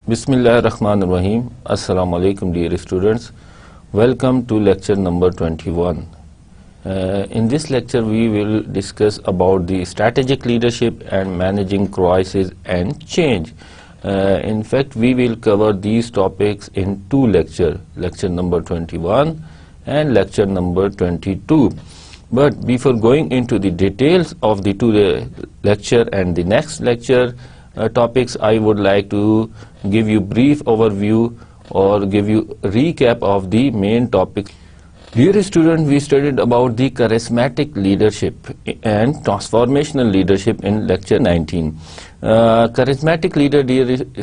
Bismillah ar-Rahman ar-Rahim. Assalamu alaikum dear students. Welcome to lecture number 21. In this lecture we will discuss about the strategic leadership and managing crisis and change. In fact, we will cover these topics in two lectures, lecture number 21 and lecture number 22. But before going into the details of the two lecture and the next lecture topics, I would like to give you brief overview or give you a recap of the main topics. Dear student, we studied about the charismatic leadership and transformational leadership in lecture 19. Charismatic leader, dear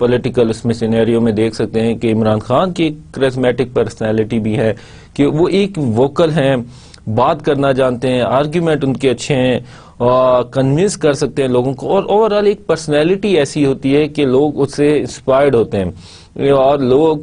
political اس میں scenario میں دیکھ سکتے ہیں کہ عمران خان کی ایک charismatic personality بھی ہے کہ وہ ایک ووکل ہیں, بات کرنا جانتے ہیں, آرگیومنٹ ان کے اچھے ہیں, کنونس کر سکتے ہیں لوگوں کو, اور اوور آل ایک پرسنالٹی ایسی ہوتی ہے کہ لوگ اس سے انسپائرڈ ہوتے ہیں اور لوگ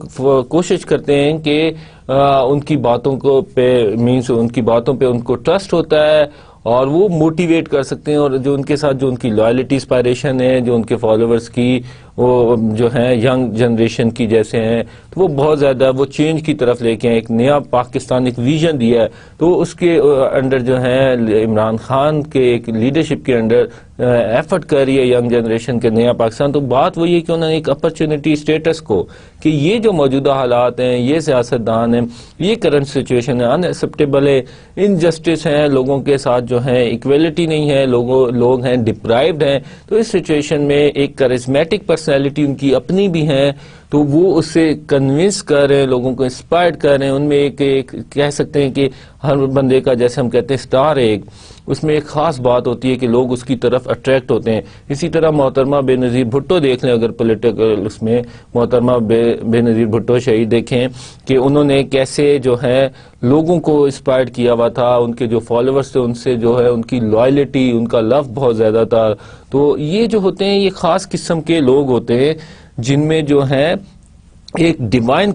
کوشش کرتے ہیں کہ ان کی باتوں کو پہ مینس ان کی باتوں پہ ان کو ٹرسٹ ہوتا ہے اور وہ موٹیویٹ کر سکتے ہیں, اور جو ان کے ساتھ جو ان کی لائلٹی اسپائریشن ہے, جو ان کے فالوورز کی وہ جو ہیں ینگ جنریشن کی جیسے ہیں, تو وہ بہت زیادہ وہ چینج کی طرف لے کے ایک نیا پاکستان ایک ویژن دیا ہے. تو اس کے انڈر جو ہے عمران خان کے ایک لیڈرشپ کے انڈر ایفرٹ کر رہی ہے ینگ جنریشن کے نیا پاکستان. تو بات وہی ہے کہ انہوں نے ایک اپرچونٹی اسٹیٹس کو کہ یہ جو موجودہ حالات ہیں, یہ سیاستدان ہیں, یہ کرنٹ سچویشن ہے, ان ایکسیپٹیبل ہے, انجسٹس ہیں, لوگوں کے ساتھ جو ہے ایکویلٹی نہیں ہے, لوگ ہیں ڈپرائیوڈ ہیں. تو اس سچویشن میں ایک کرزمیٹک پرسنالٹی ان کی اپنی بھی ہیں, تو وہ اس سے کنونس کر رہے ہیں, لوگوں کو انسپائرڈ کر رہے ہیں. ان میں ایک کہہ سکتے ہیں کہ ہر بندے کا جیسے ہم کہتے ہیں سٹار ہے, اس میں ایک خاص بات ہوتی ہے کہ لوگ اس کی طرف اٹریکٹ ہوتے ہیں. اسی طرح محترمہ بے نظیر بھٹو دیکھ لیں, اگر پولیٹیکل اس میں محترمہ بے نظیر بھٹو شہید دیکھیں کہ انہوں نے کیسے جو ہے لوگوں کو انسپائرڈ کیا ہوا تھا, ان کے جو فالوورز تھے ان سے جو ہے ان کی لائلٹی, ان کا لو بہت زیادہ تھا. تو یہ جو ہوتے ہیں یہ خاص قسم کے لوگ ہوتے ہیں جن میں جو ہے ایک ڈیوائن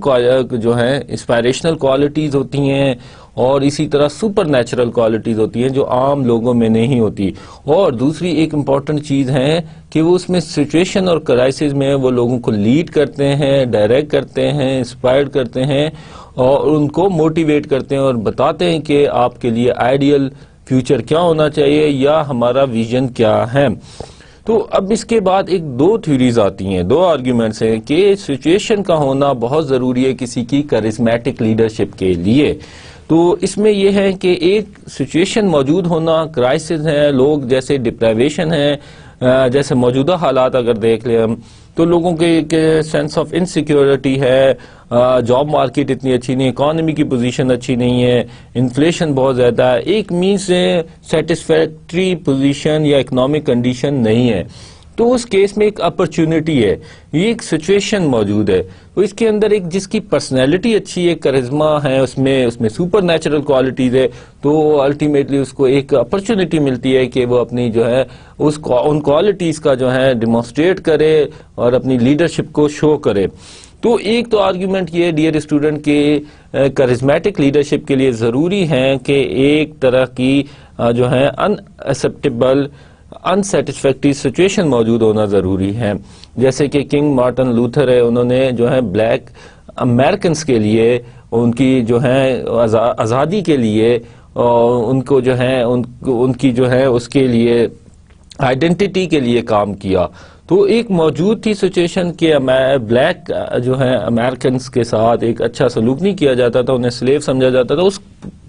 جو ہے انسپائریشنل کوالٹیز ہوتی ہیں, اور اسی طرح سپر نیچرل کوالٹیز ہوتی ہیں جو عام لوگوں میں نہیں ہوتی. اور دوسری ایک امپورٹنٹ چیز ہے کہ وہ اس میں سچویشن اور کرائسس میں وہ لوگوں کو لیڈ کرتے ہیں, ڈائریکٹ کرتے ہیں, انسپائرڈ کرتے ہیں, اور ان کو موٹیویٹ کرتے ہیں اور بتاتے ہیں کہ آپ کے لیے آئیڈیل فیوچر کیا ہونا چاہیے یا ہمارا ویژن کیا ہے. تو اب اس کے بعد ایک دو تھیوریز آتی ہیں, دو آرگیومنٹس ہیں کہ سچویشن کا ہونا بہت ضروری ہے کسی کی کرزمیٹک لیڈرشپ کے لیے. تو اس میں یہ ہے کہ ایک سچویشن موجود ہونا, کرائسس ہیں, لوگ جیسے ڈپرائیویشن ہے, جیسے موجودہ حالات اگر دیکھ لیں ہم تو لوگوں کے ایک سینس آف انسیکیورٹی ہے, جاب مارکیٹ اتنی اچھی نہیں, اکانومی کی پوزیشن اچھی نہیں ہے, انفلیشن بہت زیادہ ہے, ایک مینس سیٹسفیکٹری پوزیشن یا اکنامک کنڈیشن نہیں ہے. تو اس کیس میں ایک اپرچونٹی ہے, یہ ایک سچویشن موجود ہے. تو اس کے اندر ایک جس کی پرسنالٹی اچھی ہے, کرزما ہے, اس میں سپر نیچرل کوالٹیز ہے, تو الٹیمیٹلی اس کو ایک اپرچونٹی ملتی ہے کہ وہ اپنی جو ہے ان کوالٹیز کا جو ہے ڈیمونسٹریٹ کرے اور اپنی لیڈرشپ کو شو کرے. تو ایک تو آرگیومنٹ یہ ڈیئر اسٹوڈنٹ کہ کرزمیٹک لیڈرشپ کے لیے ضروری ہے کہ ایک طرح کی جو ہے ان ایکسیپٹیبل انسیٹسفیکٹری سچویشن موجود ہونا ضروری ہے. جیسے کہ کنگ مارٹن لوتھر ہے, انہوں نے جو ہے بلیک امریکنس کے لیے, ان کی جو ہے آزادی کے لیے, ان کو جو ہے ان کی جو ہے اس کے لیے آئیڈینٹی کے لیے کام کیا. تو ایک موجود تھی سچویشن کہ بلیک جو ہے امریکنس کے ساتھ ایک اچھا سلوک نہیں کیا جاتا تھا, انہیں سلیو سمجھا جاتا تھا. اس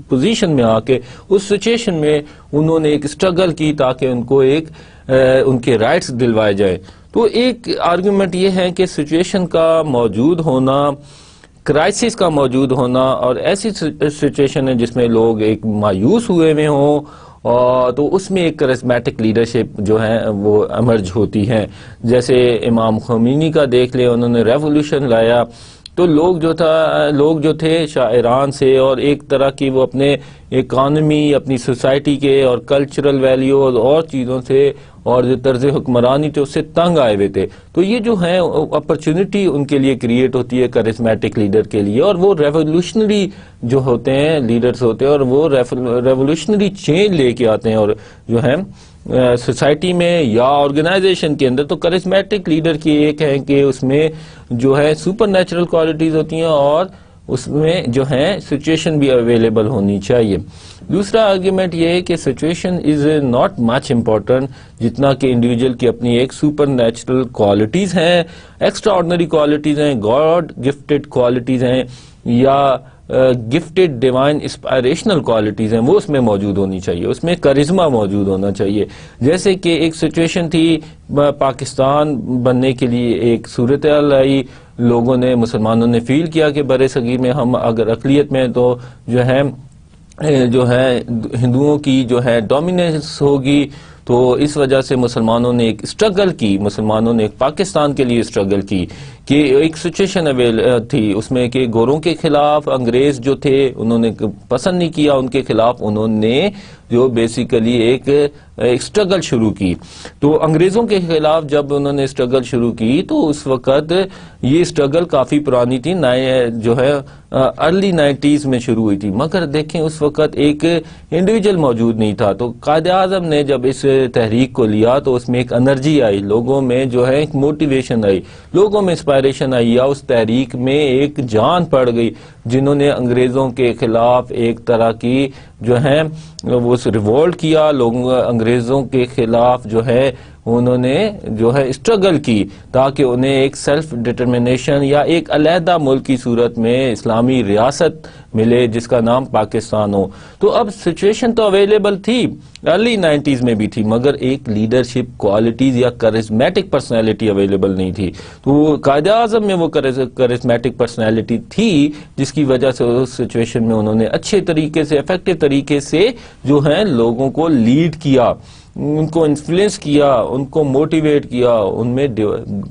پوزیشن میں آ کے اس سچویشن میں انہوں نے ایک اسٹرگل کی تاکہ ان کو ایک ان کے رائٹس دلوائے جائیں. تو ایک آرگیومنٹ یہ ہے کہ سچویشن کا موجود ہونا, کرائسس کا موجود ہونا, اور ایسی سچویشن ہے جس میں لوگ ایک مایوس ہوئے ہوئے ہوں, تو اس میں ایک کرزمیٹک لیڈرشپ جو ہے وہ ایمرج ہوتی ہے. جیسے امام خمینی کا دیکھ لیں, انہوں نے ریولوشن لایا, تو لوگ جو تھے شاعران سے اور ایک طرح کی وہ اپنے اکانومی, اپنی سوسائٹی کے اور کلچرل ویلیوز اور چیزوں سے اور جو طرز حکمرانی تھے اس سے تنگ آئے ہوئے تھے. تو یہ جو ہے اپرچونٹی ان کے لیے کریٹ ہوتی ہے کرزمیٹک لیڈر کے لیے, اور وہ ریولوشنری جو ہوتے ہیں لیڈرز ہوتے ہیں, اور وہ ریولوشنری چینج لے کے آتے ہیں اور جو ہے سوسائٹی میں یا آرگنائزیشن کے اندر. تو کرزمیٹک لیڈر کی ایک ہے کہ اس میں جو ہے سپر نیچرل کوالٹیز ہوتی ہیں اور اس میں جو ہے سچویشن بھی اویلیبل ہونی چاہیے. دوسرا آرگیومنٹ یہ ہے کہ situation is not much important جتنا کہ انڈیویجول کی اپنی ایک سپر نیچرل کوالٹیز ہیں, ایکسٹرا آرڈنری کوالٹیز ہیں, گاڈ گفٹڈ کوالٹیز ہیں, یا گفٹڈ ڈیوائن انسپائریشنل کوالٹیز ہیں, وہ اس میں موجود ہونی چاہیے. اس میں کرزما موجود ہونا چاہیے. جیسے کہ ایک سچویشن تھی پاکستان بننے کے لیے, ایک صورتحال آئی, لوگوں نے, مسلمانوں نے فیل کیا کہ بر صغیر میں ہم اگر اقلیت میں تو جو ہے ہندوؤں کی جو ہے ڈومیننس ہوگی, تو اس وجہ سے مسلمانوں نے ایک اسٹرگل کی، مسلمانوں نے ایک پاکستان کے لیے اسٹرگل کی کہ ایک سچویشن تھی اس میں کہ گوروں کے خلاف انگریز جو تھے انہوں نے پسند نہیں کیا، ان کے خلاف انہوں نے جو بیسیکلی ایک اسٹرگل شروع کی. تو انگریزوں کے خلاف جب انہوں نے اسٹرگل شروع کی تو اس وقت یہ اسٹرگل کافی پرانی تھی، جو ہے ارلی 90s میں شروع ہوئی تھی. مگر دیکھیں اس وقت ایک انڈیویجل موجود نہیں تھا. تو قائد اعظم نے جب اس تحریک کو لیا تو اس میں ایک انرجی آئی، لوگوں میں جو ہے ایک موٹیویشن آئی، لوگوں میں انسپائریشن آئی، یا اس تحریک میں ایک جان پڑ گئی جنہوں نے انگریزوں کے خلاف ایک طرح کی جو ہے وہ ریوولٹ کیا، لوگوں انگریزوں کے خلاف جو ہے انہوں نے جو ہے اسٹرگل کی تاکہ انہیں ایک سیلف ڈٹرمنیشن یا ایک علیحدہ ملک کی صورت میں اسلامی ریاست ملے جس کا نام پاکستان ہو. تو اب سچویشن تو اویلیبل تھی، ارلی 90s میں بھی تھی، مگر ایک لیڈرشپ کوالٹیز یا کرزمیٹک پرسنالٹی اویلیبل نہیں تھی. تو قائد اعظم میں وہ کرزمیٹک پرسنالٹی تھی جس کی وجہ سے اس سچویشن میں انہوں نے اچھے طریقے سے، افیکٹو طریقے سے جو ہے لوگوں کو لیڈ کیا، ان کو انفلوئنس کیا، ان کو موٹیویٹ کیا. ان میں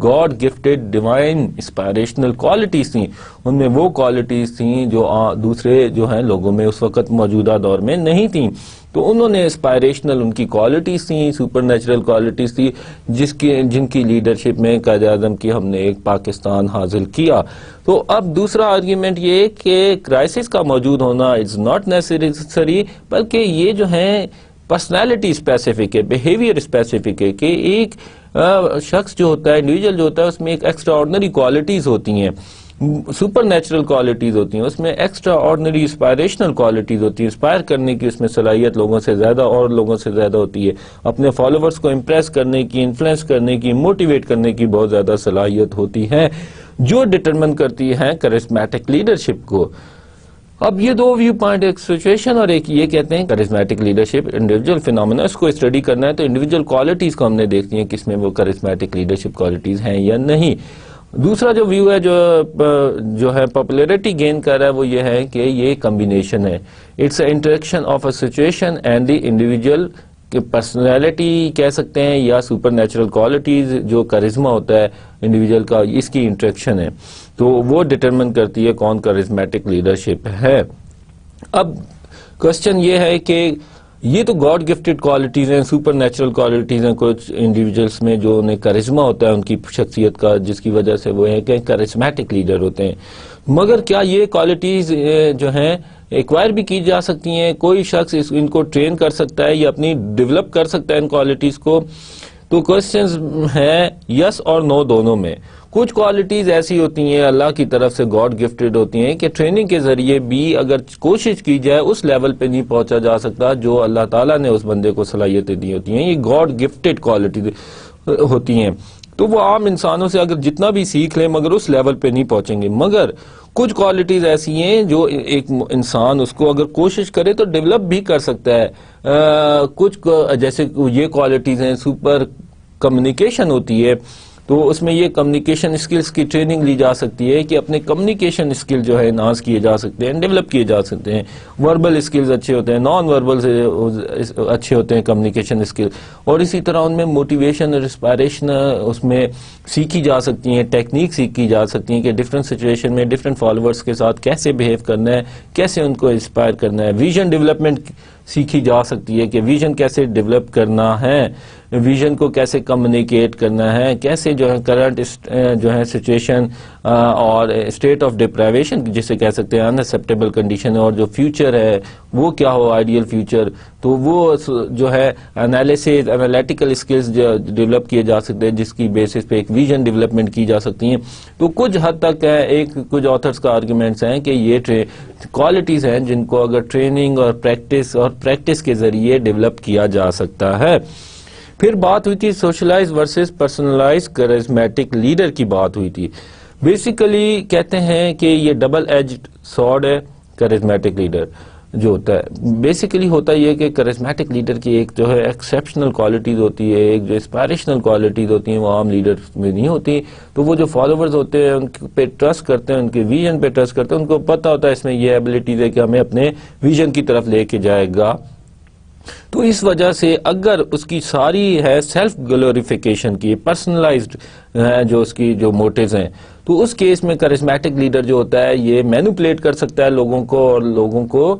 God gifted divine inspirational qualities تھیں، ان میں وہ کوالٹیز تھیں جو دوسرے جو ہیں لوگوں میں اس وقت موجودہ دور میں نہیں تھیں. تو انہوں نے انسپائریشنل ان کی کوالٹیز تھیں، سپر نیچرل کوالٹیز تھی جن کی لیڈرشپ میں قائد اعظم کی ہم نے ایک پاکستان حاصل کیا. تو اب دوسرا آرگیومنٹ یہ کہ کرائسس کا موجود ہونا از ناٹ نیسیسری، بلکہ یہ جو ہے پرسنالٹی اسپیسیفک ہے، بیہیویئر اسپیسیفک ہے کہ ایک شخص جو ہوتا ہے، انڈیویجل جو ہوتا ہے، اس میں ایک ایکسٹرا آرڈنری کوالٹیز ہوتی ہیں، سپر نیچرل کوالٹیز ہوتی ہیں، اس میں ایکسٹرا آرڈنری انسپائریشنل کوالٹیز ہوتی ہیں، انسپائر کرنے کی اس میں صلاحیت لوگوں سے زیادہ اور لوگوں سے زیادہ ہوتی ہے، اپنے فالوورز کو امپریس کرنے کی، انفلوئنس کرنے کی، موٹیویٹ کرنے کی بہت زیادہ صلاحیت ہوتی ہے جو ڈٹرمن کرتی ہے کرزمیٹک لیڈرشپ کو. اب یہ دو ویو پوائنٹ، ایک سچویشن اور ایک یہ کہتے ہیں کرزمیٹک لیڈرشپ انڈیویجول فینومینا، اس کو اسٹڈی کرنا ہے تو انڈیویجول کوالٹیز کو ہم نے دیکھنی ہے کس میں وہ کرزمیٹک لیڈرشپ کوالٹیز ہیں یا نہیں. دوسرا جو ویو ہے جو ہے پاپولیرٹی گین کر رہا ہے وہ یہ ہے کہ یہ کمبینیشن ہے، it's a interaction of a situation and the individual personality کہہ سکتے ہیں یا سپر نیچرل کوالٹیز جو کرزما ہوتا ہے انڈیویجول کا، اس کی انٹریکشن ہے، تو وہ ڈٹرمن کرتی ہے کون کرزمیٹک لیڈرشپ ہے. اب کوشچن یہ ہے کہ یہ تو گاڈ گفٹڈ کوالٹیز ہیں، سپر نیچرل کوالٹیز ہیں کچھ انڈیویجلس میں جو انہیں کرزما ہوتا ہے ان کی شخصیت کا، جس کی وجہ سے وہ ہے کہ کرزمیٹک لیڈر ہوتے ہیں. مگر کیا یہ کوالٹیز جو ہیں ایکوائر بھی کی جا سکتی ہیں؟ کوئی شخص ان کو ٹرین کر سکتا ہے یا اپنی ڈیولپ کر سکتا ہے ان کوالٹیز کو؟ تو کوشچنز ہیں یس اور نو دونوں میں. کچھ کوالٹیز ایسی ہوتی ہیں اللہ کی طرف سے گاڈ گفٹڈ ہوتی ہیں کہ ٹریننگ کے ذریعے بھی اگر کوشش کی جائے اس لیول پہ نہیں پہنچا جا سکتا جو اللہ تعالیٰ نے اس بندے کو صلاحیتیں دی ہوتی ہیں، یہ گاڈ گفٹڈ کوالٹیز ہوتی ہیں. تو وہ عام انسانوں سے اگر جتنا بھی سیکھ لیں مگر اس لیول پہ نہیں پہنچیں گے. مگر کچھ کوالٹیز ایسی ہیں جو ایک انسان اس کو اگر کوشش کرے تو ڈیولپ بھی کر سکتا ہے. کچھ جیسے یہ کوالٹیز ہیں سپر کمیونیکیشن ہوتی ہے، تو اس میں یہ کمیونیکیشن اسکلز کی ٹریننگ لی جا سکتی ہے کہ اپنے کمیونیکیشن اسکل جو ہے انہانس کیے جا سکتے ہیں، ڈیولپ کیے جا سکتے ہیں. وربل اسکلز اچھے ہوتے ہیں، نان وربل سے اچھے ہوتے ہیں کمیونیکیشن اسکل. اور اسی طرح ان میں موٹیویشن اور انسپائریشن اس میں سیکھی جا سکتی ہیں، ٹیکنیک سیکھی جا سکتی ہیں کہ ڈفرینٹ سچویشن میں ڈفرینٹ فالوورز کے ساتھ کیسے بہیو کرنا ہے، کیسے ان کو انسپائر کرنا ہے. ویژن ڈیولپمنٹ سیکھی جا سکتی ہے کہ ویژن کیسے ڈیولپ کرنا ہے، ویژن کو کیسے کمیونیکیٹ کرنا ہے، کیسے جو ہے کرنٹ جو ہے سچویشن اور اسٹیٹ آف ڈپرائیویشن جسے کہہ سکتے ہیں اناسیپٹیبل کنڈیشن، اور جو فیوچر ہے وہ کیا ہو آئیڈیل فیوچر، تو وہ جو ہے انالیسز انالیٹیکل اسکلز ڈیولپ کیے جا سکتے ہیں جس کی بیسس پہ ایک ویژن ڈیولپمنٹ کی جا سکتی ہیں. تو کچھ حد تک ہے کچھ آتھرز کا آرگومنٹس ہیں کہ یہ کوالٹیز ہیں جن کو اگر ٹریننگ اور پریکٹس کے ذریعے ڈیولپ کیا جا سکتا ہے. پھر بات ہوئی تھی socialize versus personalize charismatic leader کی بات ہوئی تھی. بیسیکلی کہتے ہیں کہ یہ ڈبل ایجڈ سورڈ ہے کرزمیٹک لیڈر جو ہوتا ہے. بیسیکلی ہوتا یہ کہ کرزمیٹک لیڈر کی ایک جو ہے ایکسیپشنل کوالٹیز ہوتی ہے، ایک جو انسپائریشنل کوالٹیز ہوتی ہیں وہ عام لیڈر میں نہیں ہوتی. تو وہ جو فالوورز ہوتے ہیں ان پہ ٹرسٹ کرتے ہیں، ان کے ویژن پہ ٹرسٹ کرتے ہیں، ان کو پتہ ہوتا ہے اس میں یہ ایبلٹیز ہے کہ ہمیں اپنے ویژن کی طرف لے کے جائے گا تو اس وجہ سے اگر اس کی ساری ہے سیلف گلوریفیکیشن کی، پرسنلائزڈ ہے جو اس کی جو موٹیوز ہیں، تو اس کیس میں کرسمیٹک لیڈر جو ہوتا ہے یہ مینوپلیٹ کر سکتا ہے لوگوں کو، اور لوگوں کو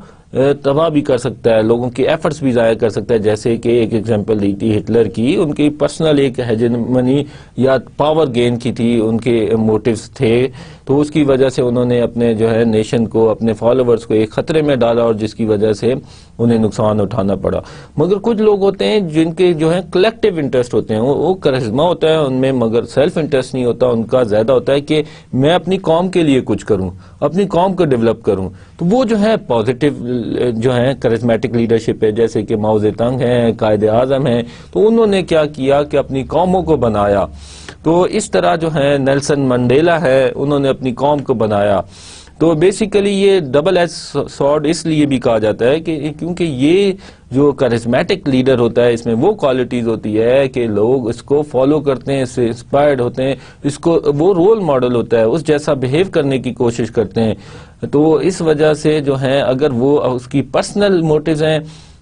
تباہ بھی کر سکتا ہے، لوگوں کی ایفرٹس بھی ضائع کر سکتا ہے. جیسے کہ ایک ایگزامپل دی تھی ہٹلر کی، ان کی پرسنل ایک ہیجمنی یا پاور گین کی تھی، ان کے موٹیوز تھے، تو اس کی وجہ سے انہوں نے اپنے جو ہے نیشن کو، اپنے فالوورز کو ایک خطرے میں ڈالا، اور جس کی وجہ سے انہیں نقصان اٹھانا پڑا. مگر کچھ لوگ ہوتے ہیں جن کے جو ہے کلیکٹیو انٹرسٹ ہوتے ہیں، وہ کرزما ہوتا ہے ان میں، مگر سیلف انٹرسٹ نہیں ہوتا ان کا. زیادہ ہوتا ہے کہ میں اپنی قوم کے لیے کچھ کروں، اپنی قوم کو ڈیولپ کروں، تو وہ جو ہے پازیٹیو جو ہے کرزمیٹک لیڈرشپ ہے. جیسے کہ ماؤ زے تنگ ہیں، قائد اعظم ہیں، تو انہوں نے کیا کیا کہ اپنی قوموں کو بنایا. تو اس طرح جو ہے نیلسن منڈیلا ہے، انہوں نے اپنی قوم کو بنایا. تو بیسیکلی یہ ڈبل ایج سورڈ اس لیے بھی کہا جاتا ہے کہ کیونکہ یہ جو کرزمیٹک لیڈر ہوتا ہے اس میں وہ کوالٹیز ہوتی ہے کہ لوگ اس کو فالو کرتے ہیں، اس سے انسپائرڈ ہوتے ہیں، اس کو وہ رول ماڈل ہوتا ہے، اس جیسا بہیو کرنے کی کوشش کرتے ہیں. تو اس وجہ سے جو ہے اگر وہ اس کی پرسنل موٹیوز ہیں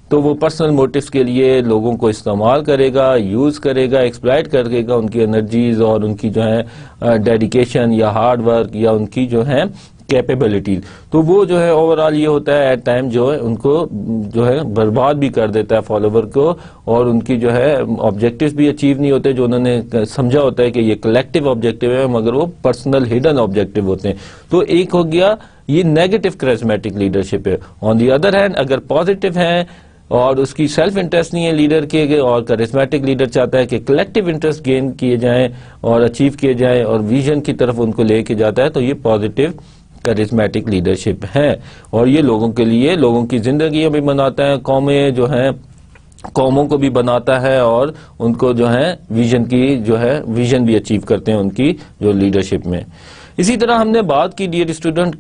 تو وہ پرسنل موٹیوز کے لیے لوگوں کو استعمال کرے گا، یوز کرے گا، ایکسپلائٹ کرے گا ان کی انرجیز اور ان کی جو ہے ڈیڈیکیشن یا ہارڈ ورک یا ان کی جو ہے کیپیبلٹیز. تو وہ جو ہے اوورآل یہ ہوتا ہے ایٹ ٹائم جو ہے ان کو جو ہے برباد بھی کر دیتا ہے فالوور کو، اور ان کی جو ہے آبجیکٹیوز بھی اچیو نہیں ہوتے جو انہوں نے سمجھا ہوتا ہے کہ یہ کلیکٹیو آبجیکٹیو ہے، مگر وہ پرسنل ہڈن آبجیکٹیو ہوتے ہیں. تو ایک ہو گیا یہ نیگیٹو کرزمیٹک لیڈرشپ ہے. آن دی ادر ہینڈ اگر پازیٹیو ہے اور اس کی سیلف انٹرسٹ نہیں ہے لیڈر کے، اور کرزمیٹک لیڈر چاہتا ہے کہ کلیکٹیو انٹرسٹ گین کیے جائیں اور اچیو کیے جائیں اور ویژن کی طرف ان کو لے کے جاتا ہے، تو یہ پازیٹیو کرزمیٹک لیڈرشپ ہے. اور یہ لوگوں کے لیے لوگوں کی زندگیاں بھی بناتا ہے، قومیں جو ہیں قوموں کو بھی بناتا ہے، اور ان کو جو ہے ویژن کی جو ہے ویژن بھی اچیو کرتے ہیں ان کی جو لیڈرشپ میں. اسی طرح ہم نے بات کی dear student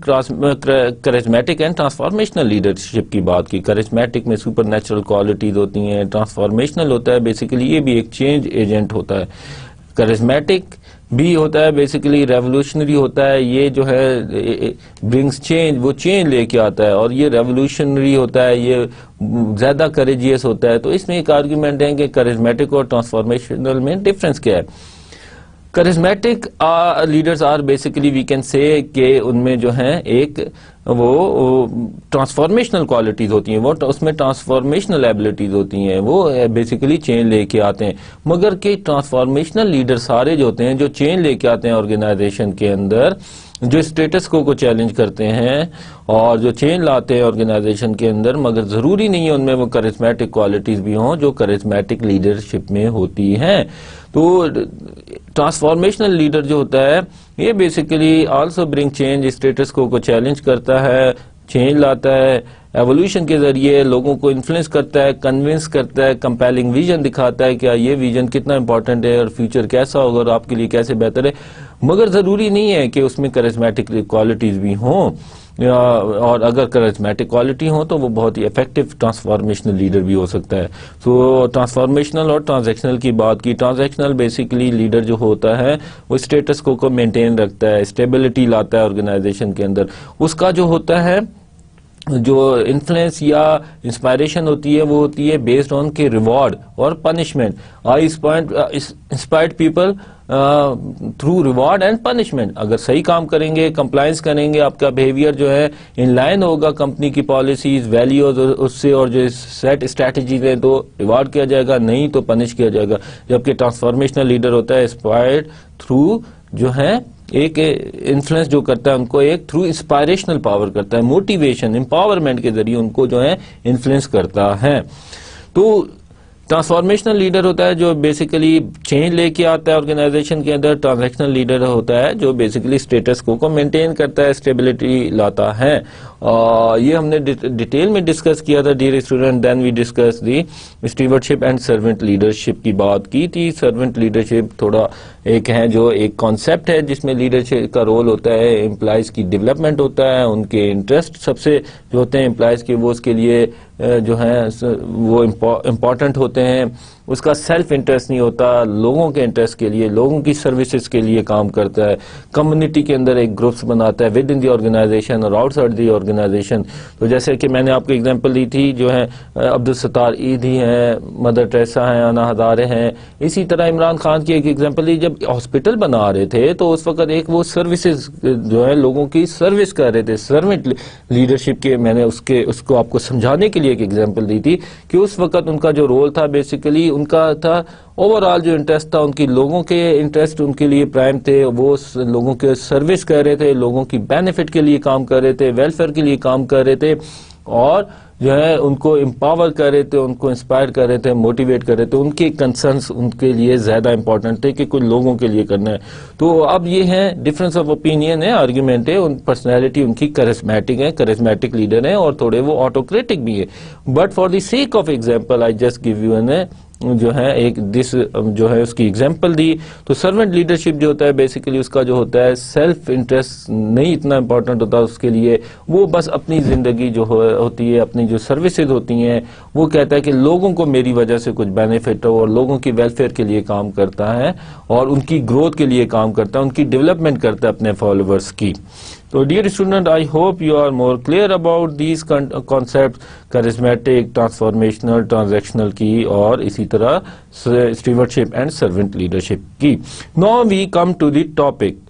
charismatic and transformational leadership کی بات کی. کرزمیٹک میں سپر نیچرل کوالٹیز ہوتی ہیں، ٹرانسفارمیشنل ہوتا ہے بیسیکلی یہ بھی ایک چینج ایجنٹ ہوتا ہے. کرزمیٹک بھی ہوتا ہے بیسیکلی ریولوشنری ہوتا ہے، یہ جو ہے برنگس چینج، وہ چینج لے کے آتا ہے. اور یہ ریولوشنری ہوتا ہے، یہ زیادہ کریجیس ہوتا ہے. تو اس میں ایک آرگیومنٹ ہے کہ کرزمیٹک اور ٹرانسفارمیشنل میں ڈفرنس کیا ہے. Charismatic leaders are basically we can say کہ ان میں جو ہے ایک وہ ٹرانسفارمیشنل کوالٹیز ہوتی ہیں، وہ اس میں ٹرانسفارمیشنل ایبلٹیز ہوتی ہیں، وہ بیسیکلی چینج لے کے آتے ہیں. مگر کہ ٹرانسفارمیشنل لیڈر سارے جو ہوتے ہیں جو چینج لے کے آتے ہیں آرگنائزیشن کے اندر، جو اسٹیٹس کو چیلنج کرتے ہیں اور جو چینج لاتے ہیں آرگنائزیشن کے اندر، مگر ضروری نہیں ہے ان میں وہ کرزمیٹک کوالٹیز بھی ہوں جو کرزمیٹک لیڈرشپ میں ہوتی ہیں. تو ٹرانسفارمیشنل لیڈر جو ہوتا ہے یہ basically also bring change, status quo challenge کرتا ہے، چینج لاتا ہے، ایولیوشن کے ذریعے لوگوں کو انفلوئنس کرتا ہے، کنونس کرتا ہے، کمپیلنگ ویژن دکھاتا ہے کہ یہ ویژن کتنا امپورٹنٹ ہے اور فیوچر کیسا ہوگا اور آپ کے لیے کیسے بہتر ہے. مگر ضروری نہیں ہے کہ اس میں کرزمیٹک کوالٹیز بھی ہوں، اور اگر کرزمیٹک کوالٹی ہوں تو وہ بہت ہی افیکٹو ٹرانسفارمیشنل لیڈر بھی ہو سکتا ہے. تو ٹرانسفارمیشنل اور ٹرانزیکشنل کی بات کی. ٹرانزیکشنل بیسیکلی لیڈر جو ہوتا ہے وہ اسٹیٹس کو مینٹین رکھتا ہے، اسٹیبلٹی لاتا ہے آرگنائزیشن کے اندر. اس کا جو ہوتا ہے جو انفلوئنس یا انسپائریشن ہوتی ہے وہ ہوتی ہے بیسڈ آن کے ریوارڈ اور punishment. I inspired people through reward and punishment. اگر صحیح کام کریں گے، کمپلائنس کریں گے، آپ کا بیہیویئر جو ہے ان لائن ہوگا کمپنی کی پالیسیز ویلیوز اس سے، اور جو سیٹ اسٹریٹجیز ہیں تو ریوارڈ کیا جائے گا، نہیں تو پنش کیا جائے گا. جبکہ ٹرانسفارمیشنل لیڈر ہوتا ہے انسپائرڈ تھرو جو ہے ایک انفلوئنس جو کرتا ہے ان کو ایک تھرو انسپائریشنل پاور کرتا ہے، موٹیویشن امپاورمنٹ کے ذریعے ان کو جو ہے انفلوئنس کرتا ہے. تو ٹرانسفارمیشنل لیڈر ہوتا ہے جو بیسیکلی چینج لے کے آتا ہے آرگنائزیشن کے اندر. ٹرانزیکشنل لیڈر ہوتا ہے جو بیسیکلی اسٹیٹس کو مینٹین کرتا ہے، اسٹیبلٹی لاتا ہے. یہ ہم نے ڈیٹیل میں ڈسکس کیا تھا dear student. Then we discuss the stewardship and servant leadership کی بات کی تھی. سرونٹ لیڈرشپ تھوڑا ایک ہے جو ایک کانسیپٹ ہے جس میں لیڈرشپ کا رول ہوتا ہے، امپلائز کی ڈیولپمنٹ ہوتا ہے، ان کے انٹرسٹ سب سے جو ہوتے ہیں امپلائز کے وہ اس کے لیے جو ہیں وہ امپورٹنٹ ہوتے ہیں. اس کا سیلف انٹرسٹ نہیں ہوتا، لوگوں کے انٹرسٹ کے لیے، لوگوں کی سروسز کے لیے کام کرتا ہے، کمیونٹی کے اندر ایک گروپس بناتا ہے ود ان دی آرگنائزیشن اور آؤٹ سائڈ دی آرگنائزیشن. تو جیسے کہ میں نے آپ کو ایگزامپل دی تھی، جو ہے عبدالستار عیدھی ہیں، مدر ٹریسا ہیں، انا ہزارے ہیں. اسی طرح عمران خان کی ایک ایگزامپل دی، جب ہاسپٹل بنا رہے تھے تو اس وقت ایک وہ سروسز جو ہے لوگوں کی سروس کر رہے تھے، سروینٹ لیڈرشپ کے. میں نے اس کو آپ کو سمجھانے کے لیے ایک ایگزامپل دی تھی کہ اس وقت ان کا جو رول تھا بیسیکلی ان کا تھا اوور آل جو انٹرسٹ تھا ان کی، لوگوں کے انٹرسٹ ان کے لیے پرائم تھے، وہ لوگوں کے سروس کر رہے تھے، لوگوں کی بینیفٹ کے لیے کام کر رہے تھے، ویلفیئر کے لیے کام کر رہے تھے، اور جو ہے ان کو امپاور کر رہے تھے، ان کو انسپائر کر رہے تھے، موٹیویٹ کر رہے تھے. ان کے کنسرنس ان کے لیے زیادہ امپورٹنٹ تھے کہ کچھ لوگوں کے لیے کرنا ہے. تو اب یہ ہے ڈفرینس آف اوپینین ہے، آرگیومنٹ ہے. ان پرسنالٹی ان کی کرسمیٹک ہے، کرسمیٹک لیڈر ہیں، اور تھوڑے وہ آٹوکریٹک بھی ہے. But for the sake of example I just give you an جو ہے ایک جو ہے اس کی ایگزامپل دی. تو سرونٹ لیڈرشپ جو ہوتا ہے بیسیکلی اس کا جو ہوتا ہے سیلف انٹرسٹ نہیں اتنا امپورٹنٹ ہوتا اس کے لیے، وہ بس اپنی زندگی جو ہوتی ہے، اپنی جو سروسز ہوتی ہیں، وہ کہتا ہے کہ لوگوں کو میری وجہ سے کچھ بینیفٹ ہو، اور لوگوں کی ویلفیئر کے لیے کام کرتا ہے، اور ان کی گروتھ کے لیے کام کرتا ہے، ان کی ڈیولپمنٹ کرتا ہے اپنے فالوورز کی. So dear student, I hope you are more clear about these concepts, charismatic, transformational, transactional کی، اور اسی طرح stewardship and servant leadership کی. Now we come to the topic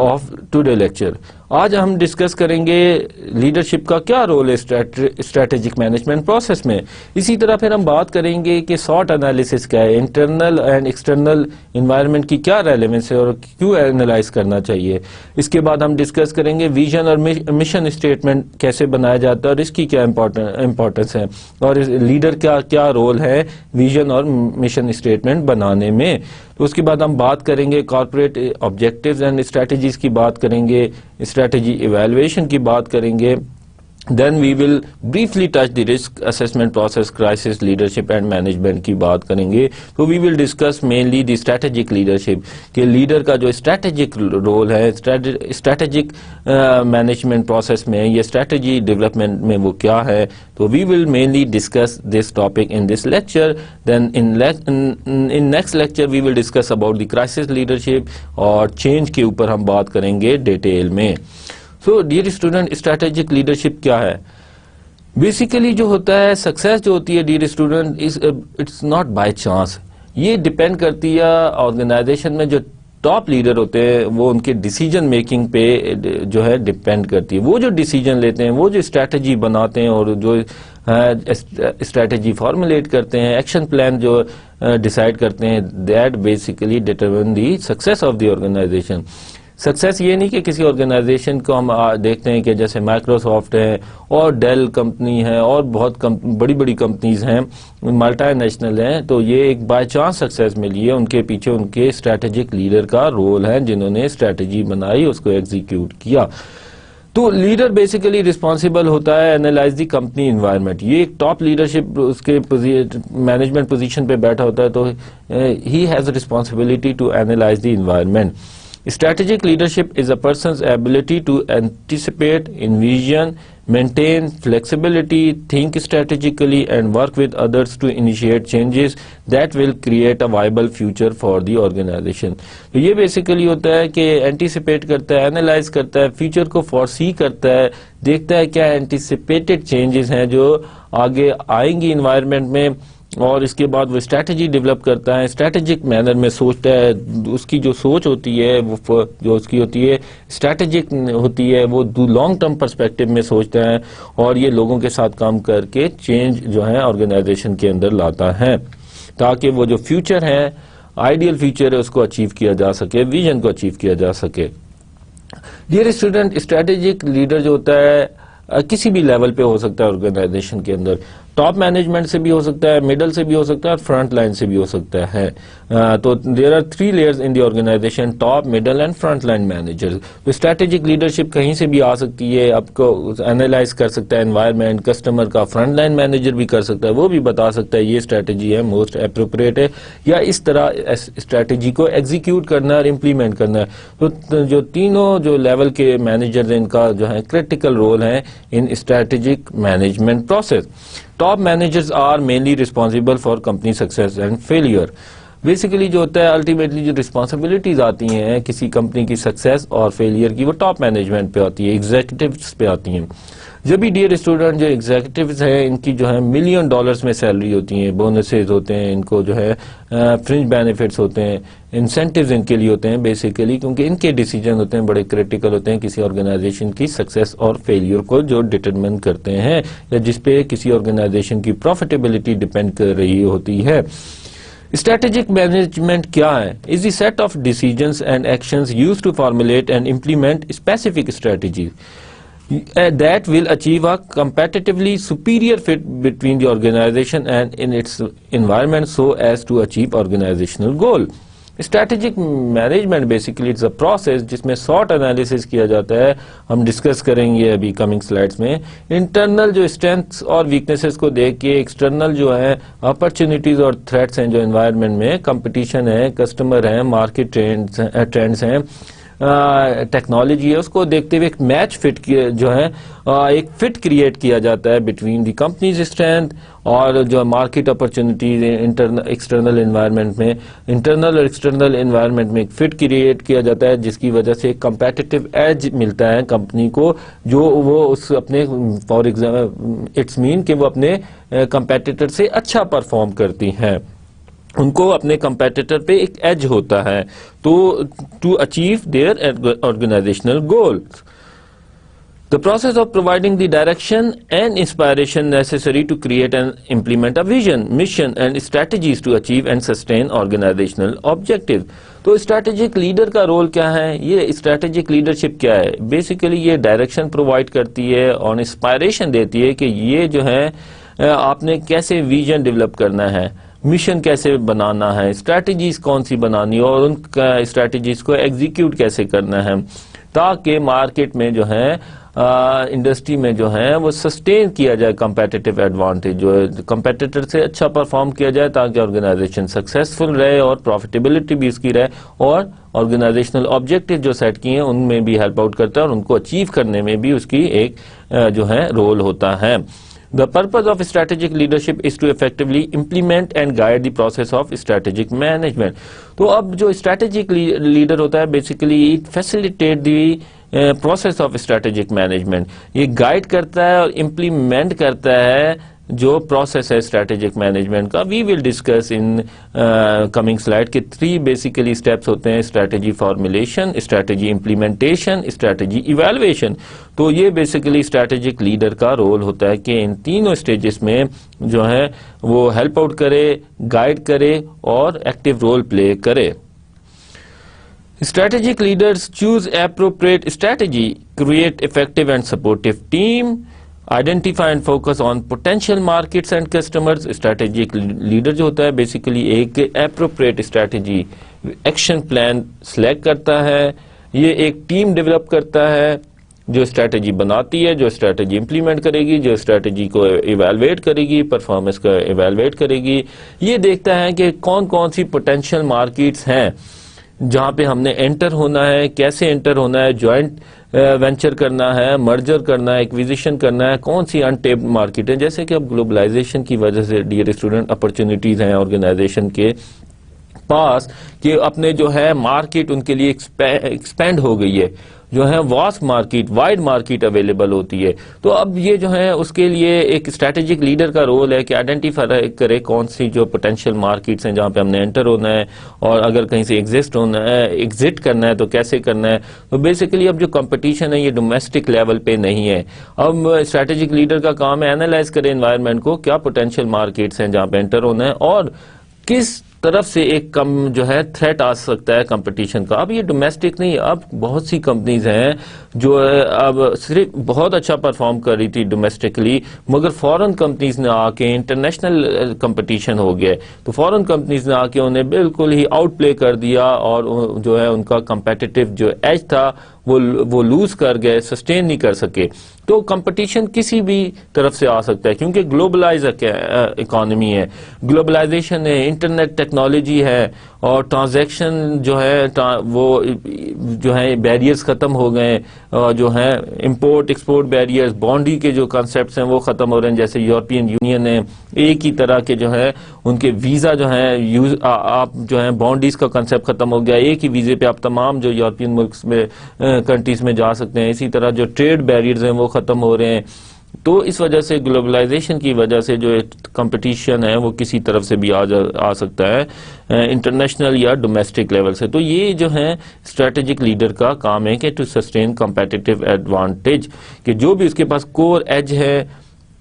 of today lecture. آج ہم ڈسکس کریں گے لیڈرشپ کا کیا رول ہے اسٹریٹجک مینجمنٹ پروسیس میں. اسی طرح پھر ہم بات کریں گے کہ سارٹ انالیسس کیا ہے، انٹرنل اینڈ ایکسٹرنل انوائرمنٹ کی کیا ریلیونس ہے اور کیوں اینالائز کرنا چاہیے. اس کے بعد ہم ڈسکس کریں گے ویژن اور مشن اسٹیٹمنٹ کیسے بنایا جاتا ہے اور اس کی کیا امپورٹنس ہے، اور لیڈر کا کیا رول ہے ویژن اور مشن اسٹیٹمنٹ بنانے میں. تو اس کے بعد ہم بات کریں گے کارپوریٹ آبجیکٹیوز اینڈ اسٹریٹجیز کی بات کریں گے، اسٹریٹجی ایویلویشن کی بات کریں گے. Then we will briefly touch the risk assessment process, crisis leadership and management کی بات کریں گے. تو we will discuss mainly the strategic leadership, کہ لیڈر کا جو اسٹریٹجک رول ہے اسٹریٹجک مینجمنٹ پروسیس میں یا اسٹریٹجی ڈیولپمنٹ میں وہ کیا ہے. تو we will mainly discuss this topic in this lecture. Then in next lecture we will discuss about the crisis leadership, اور چینج کے اوپر ہم بات کریں گے ڈیٹیل میں. So dear student, strategic leadership کیا ہے؟ بیسیکلی جو ہوتا ہے سکسیس جو ہوتی ہے dear student, it's not by chance. یہ ڈپینڈ کرتی ہے آرگنائزیشن میں جو ٹاپ لیڈر ہوتے ہیں، وہ ان کے ڈیسیجن میکنگ پہ جو ہے ڈپینڈ کرتی ہے. وہ جو ڈیسیجن لیتے ہیں، وہ جو اسٹریٹجی بناتے ہیں اور جو اسٹریٹجی فارمولیٹ کرتے ہیں، ایکشن پلان جو ڈیسائیڈ کرتے ہیں، that basically determine the success of the organization. Success یہ نہیں کہ کسی آرگنائزیشن کو ہم دیکھتے ہیں کہ جیسے مائکروسافٹ ہے اور ڈیل کمپنی ہے اور بہت بڑی بڑی کمپنیز ہیں، ملٹی نیشنل ہیں، تو یہ ایک بائی چانس سکسیس ملی ہے. ان کے پیچھے ان کے اسٹریٹجک لیڈر کا رول ہے، جنہوں نے اسٹریٹجی بنائی، اس کو ایگزیکیوٹ کیا. تو لیڈر بیسیکلی رسپانسبل ہوتا ہے اینالائز دی کمپنی انوائرمنٹ. یہ ایک ٹاپ لیڈرشپ اس کے مینجمنٹ پوزیشن پہ بیٹھا ہوتا ہے، تو he has responsibility to analyze the environment. Strategic leadership is a person's ability to anticipate, envision, maintain flexibility, think strategically, and work with others to initiate changes that will create a viable future for the organization. تو یہ basically ہوتا ہے کہ anticipate کرتا ہے، analyse کرتا ہے، future کو فورسی کرتا ہے، دیکھتا ہے کیا اینٹیسپیٹڈ چینجز ہیں جو آگے آئیں گی انوائرمنٹ میں، اور اس کے بعد وہ اسٹریٹجی ڈیولپ کرتا ہے، اسٹریٹجک مینر میں سوچتا ہے. اس کی جو سوچ ہوتی ہے، وہ جو اس کی ہوتی ہے اسٹریٹجک ہوتی ہے، وہ لانگ ٹرم پرسپیکٹو میں سوچتا ہے، اور یہ لوگوں کے ساتھ کام کر کے چینج جو ہے آرگنائزیشن کے اندر لاتا ہے، تاکہ وہ جو فیوچر ہے، آئیڈیل فیوچر ہے، اس کو اچیو کیا جا سکے، ویژن کو اچیو کیا جا سکے. ڈیئر اسٹوڈنٹ، اسٹریٹجک لیڈر جو ہوتا ہے کسی بھی لیول پہ ہو سکتا ہے آرگنائزیشن کے اندر. ٹاپ مینجمنٹ سے بھی ہو سکتا ہے، مڈل سے بھی ہو سکتا ہے، اور فرنٹ لائن سے بھی ہو سکتا ہے. تو there are 3 layers in the organization: top, middle and front line manager. تو اسٹریٹجک لیڈرشپ کہیں سے بھی آ سکتی ہے، آپ کو اینالائز کر سکتا ہے انوائرمنٹ، کسٹمر کا. فرنٹ لائن مینیجر بھی کر سکتا ہے، وہ بھی بتا سکتا ہے یہ اسٹریٹجی ہے، موسٹ اپروپریٹ ہے، یا اس طرح اسٹریٹجی کو ایگزیکیوٹ کرنا اور امپلیمنٹ کرنا ہے. تو جو تینوں جو لیول کے مینیجر ہیں، ان کا جو ہے کریٹیکل رول ہے in strategic management process. Top managers are mainly responsible for company success and failure. Basically جو ہوتا ہے الٹیمیٹلی جو رسپانسبلٹیز آتی ہیں کسی کمپنی کی سکسیس اور فیلئر کی وہ ٹاپ مینجمنٹ پہ آتی ہے, ایگزیکٹوز پہ آتی ہیں. جب بھی ڈیئر اسٹوڈنٹ جو ایگزیکٹوز ہیں ان کی جو ہے $1 ملین میں سیلری ہوتی ہیں, بونسز ہوتے ہیں, ان کو جو ہے فرنج بینیفٹس ہوتے ہیں, انسینٹیوز ان کے لیے ہوتے ہیں بیسیکلی, کیونکہ ان کے ڈیسیجن ہوتے ہیں بڑے کریٹیکل ہوتے ہیں کسی آرگنائزیشن کی سکسیس اور فیلئر کو جو ڈٹرمن کرتے ہیں یا جس پہ کسی آرگنائزیشن کی پروفیٹیبلٹی ڈپینڈ کر رہی ہوتی ہے. اسٹریٹجک مینجمنٹ کیا ہے؟ Is the set of decisions and actions used to formulate and implement specific strategy that will achieve a competitively superior fit between the organization and in its environment so as to achieve organizational goal. Strategic management basically it's a process جس میں sort analysis کیا جاتا ہے. ہم discuss کریں گے ابھی coming slides میں. انٹرنل جو اسٹرینتھس اور ویکنیسز کو دیکھ کے ایکسٹرنل جو ہے اپرچونیٹیز اور تھریٹس ہیں جو انوائرمنٹ میں, کمپٹیشن ہے, کسٹمر ہیں, مارکیٹ ٹرینڈس ہیں, ٹیکنالوجی ہے, اس کو دیکھتے ہوئے ایک میچ فٹ جو ہے ایک فٹ کریٹ کیا جاتا ہے بٹوین دی کمپنیز اسٹرینتھ اور جو مارکیٹ اپرچونیٹیز ایکسٹرنل انوائرمنٹ میں. انٹرنل اور ایکسٹرنل انوائرمنٹ میں ایک فٹ کریٹ کیا جاتا ہے جس کی وجہ سے ایک کمپیٹیٹو ایج ملتا ہے کمپنی کو, جو وہ اس اپنے فار ایگزامپل اٹس مین کہ وہ اپنے کمپیٹیٹر سے اچھا پرفارم کرتی ہیں, ان کو اپنے کمپیٹیٹر پہ ایک ایج ہوتا ہے تو to achieve their organizational goals. The process of providing the direction and inspiration necessary to create and implement a vision, mission and strategies to achieve and sustain organizational objectives. تو strategic leader کا role کیا ہے؟ یہ strategic leadership کیا ہے؟ Basically یہ direction provide کرتی ہے اور انسپائریشن دیتی ہے کہ یہ جو ہے آپ نے کیسے ویژن ڈیولپ کرنا ہے, مشن کیسے بنانا ہے, اسٹریٹجیز کون سی بنانی اور ان کا اسٹریٹجیز کو ایگزیکیوٹ کیسے کرنا ہے تاکہ مارکیٹ میں جو ہے انڈسٹری میں جو ہے وہ سسٹین کیا جائے کمپیٹیٹیو ایڈوانٹیج, جو کمپیٹیٹر سے اچھا پرفارم کیا جائے تاکہ آرگنائزیشن سکسیسفل رہے اور پروفیٹیبلٹی بھی اس کی رہے اور آرگنائزیشنل آبجیکٹیو جو سیٹ کیے ہیں ان میں بھی ہیلپ آؤٹ کرتا ہے اور ان کو اچیو کرنے میں بھی اس کی ایک جو ہے رول ہوتا ہے. The purpose of strategic leadership is to effectively implement and guide the process of strategic management. تو اب جو strategic leader ہوتا ہے basically it facilitate the process of strategic management. یہ گائیڈ کرتا ہے اور implement کرتا ہے جو پروسیس ہے اسٹریٹجک مینجمنٹ کا. We will discuss in coming slide کے 3 بیسیکلی اسٹیپس ہوتے ہیں: strategy formulation, strategy implementation, strategy evaluation. تو یہ بیسیکلی اسٹریٹجک لیڈر کا رول ہوتا ہے کہ ان تینوں اسٹیجز میں جو ہے وہ ہیلپ آؤٹ کرے, گائیڈ کرے اور ایکٹیو رول پلے کرے. Strategic leaders choose appropriate strategy, create effective and supportive team, identify and focus on potential markets and customers. Strategic leader جو ہوتا ہے بیسیکلی ایک appropriate strategy action plan select کرتا ہے, یہ ایک ٹیم ڈیولپ کرتا ہے جو اسٹریٹجی بناتی ہے, جو اسٹریٹجی امپلیمنٹ کرے گی, جو اسٹریٹجی کو ایویلویٹ کرے گی, پرفارمنس کا ایویلویٹ کرے گی. یہ دیکھتا ہے کہ کون کون سی پوٹینشیل مارکیٹس ہیں جہاں پہ ہم نے انٹر ہونا ہے, کیسے انٹر ہونا ہے, جوائنٹ وینچر کرنا ہے, مرجر کرنا ہے, ایکویزیشن کرنا ہے, کون سی انٹیپڈ مارکیٹ ہے. جیسے کہ اب گلوبلائزیشن کی وجہ سے ڈیئر اسٹوڈنٹ اپرچونیٹیز ہیں آرگنائزیشن کے پاس کہ اپنے جو ہے مارکیٹ ان کے لیے ایکسپینڈ ہو گئی ہے, جو ہے vast market, wide market available ہوتی ہے. تو اب یہ جو ہے اس کے لیے ایک اسٹریٹجک لیڈر کا رول ہے کہ آئیڈینٹیفائی کرے کون سی جو پوٹینشیل مارکیٹس ہیں جہاں پہ ہم نے انٹر ہونا ہے, اور اگر کہیں سے ایگزٹ کرنا ہے تو کیسے کرنا ہے. تو بیسیکلی اب جو کمپٹیشن ہے یہ ڈومیسٹک لیول پہ نہیں ہے. اب اسٹریٹجک لیڈر کا کام ہے اینالائز کرے انوائرمنٹ کو, کیا پوٹینشیل مارکیٹس ہیں جہاں پہ انٹر ہونا ہے اور کس طرف سے ایک کم جو ہے تھریٹ آ سکتا ہے کمپٹیشن کا. اب یہ ڈومیسٹک نہیں, اب بہت سی کمپنیز ہیں جو اب صرف بہت اچھا پرفارم کر رہی تھی ڈومیسٹکلی, مگر فورن کمپنیز نے آ کے انٹرنیشنل کمپٹیشن ہو گیا تو فورن کمپنیز نے آ کے انہیں بالکل ہی آؤٹ پلے کر دیا اور جو ہے ان کا کمپیٹیٹیو جو ایج تھا وہ لوز کر گئے, سسٹین نہیں کر سکے. تو کمپٹیشن کسی بھی طرف سے آ سکتا ہے کیونکہ گلوبلائز اکانومی ہے, گلوبلائزیشن ہے, انٹرنیٹ ٹیکنالوجی ہے اور ٹرانزیکشن جو ہے وہ جو ہے بیریئرز ختم ہو گئے, جو ہیں امپورٹ ایکسپورٹ بیریئرز, بانڈی کے جو کانسیپٹس ہیں وہ ختم ہو رہے ہیں. جیسے یورپین یونین ہے, ایک ہی طرح کے جو ہے ان کے ویزا جو ہیں آپ جو ہیں بانڈیز کا کنسیپٹ ختم ہو گیا, ایک ہی ویزے پہ آپ تمام جو یورپین ملکس میں کنٹریز میں جا سکتے ہیں. اسی طرح جو ٹریڈ بیریئرز ہیں وہ ختم ہو رہے ہیں. تو اس وجہ سے گلوبلائزیشن کی وجہ سے جو کمپٹیشن ہے وہ کسی طرف سے بھی آ سکتا ہے, انٹرنیشنل یا ڈومیسٹک لیول سے. تو یہ جو ہے اسٹریٹجک لیڈر کا کام ہے کہ ٹو سسٹین کمپیٹیٹو ایڈوانٹیج, کہ جو بھی اس کے پاس کور ایج ہے,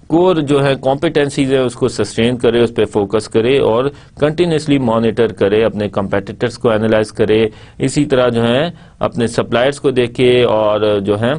کور جو ہے کمپیٹنسیز ہے, اس کو سسٹین کرے, اس پہ فوکس کرے اور کنٹینیوسلی مانیٹر کرے, اپنے کمپیٹیٹرز کو اینالائز کرے. اسی طرح جو ہے اپنے سپلائرز کو دیکھے اور جو ہے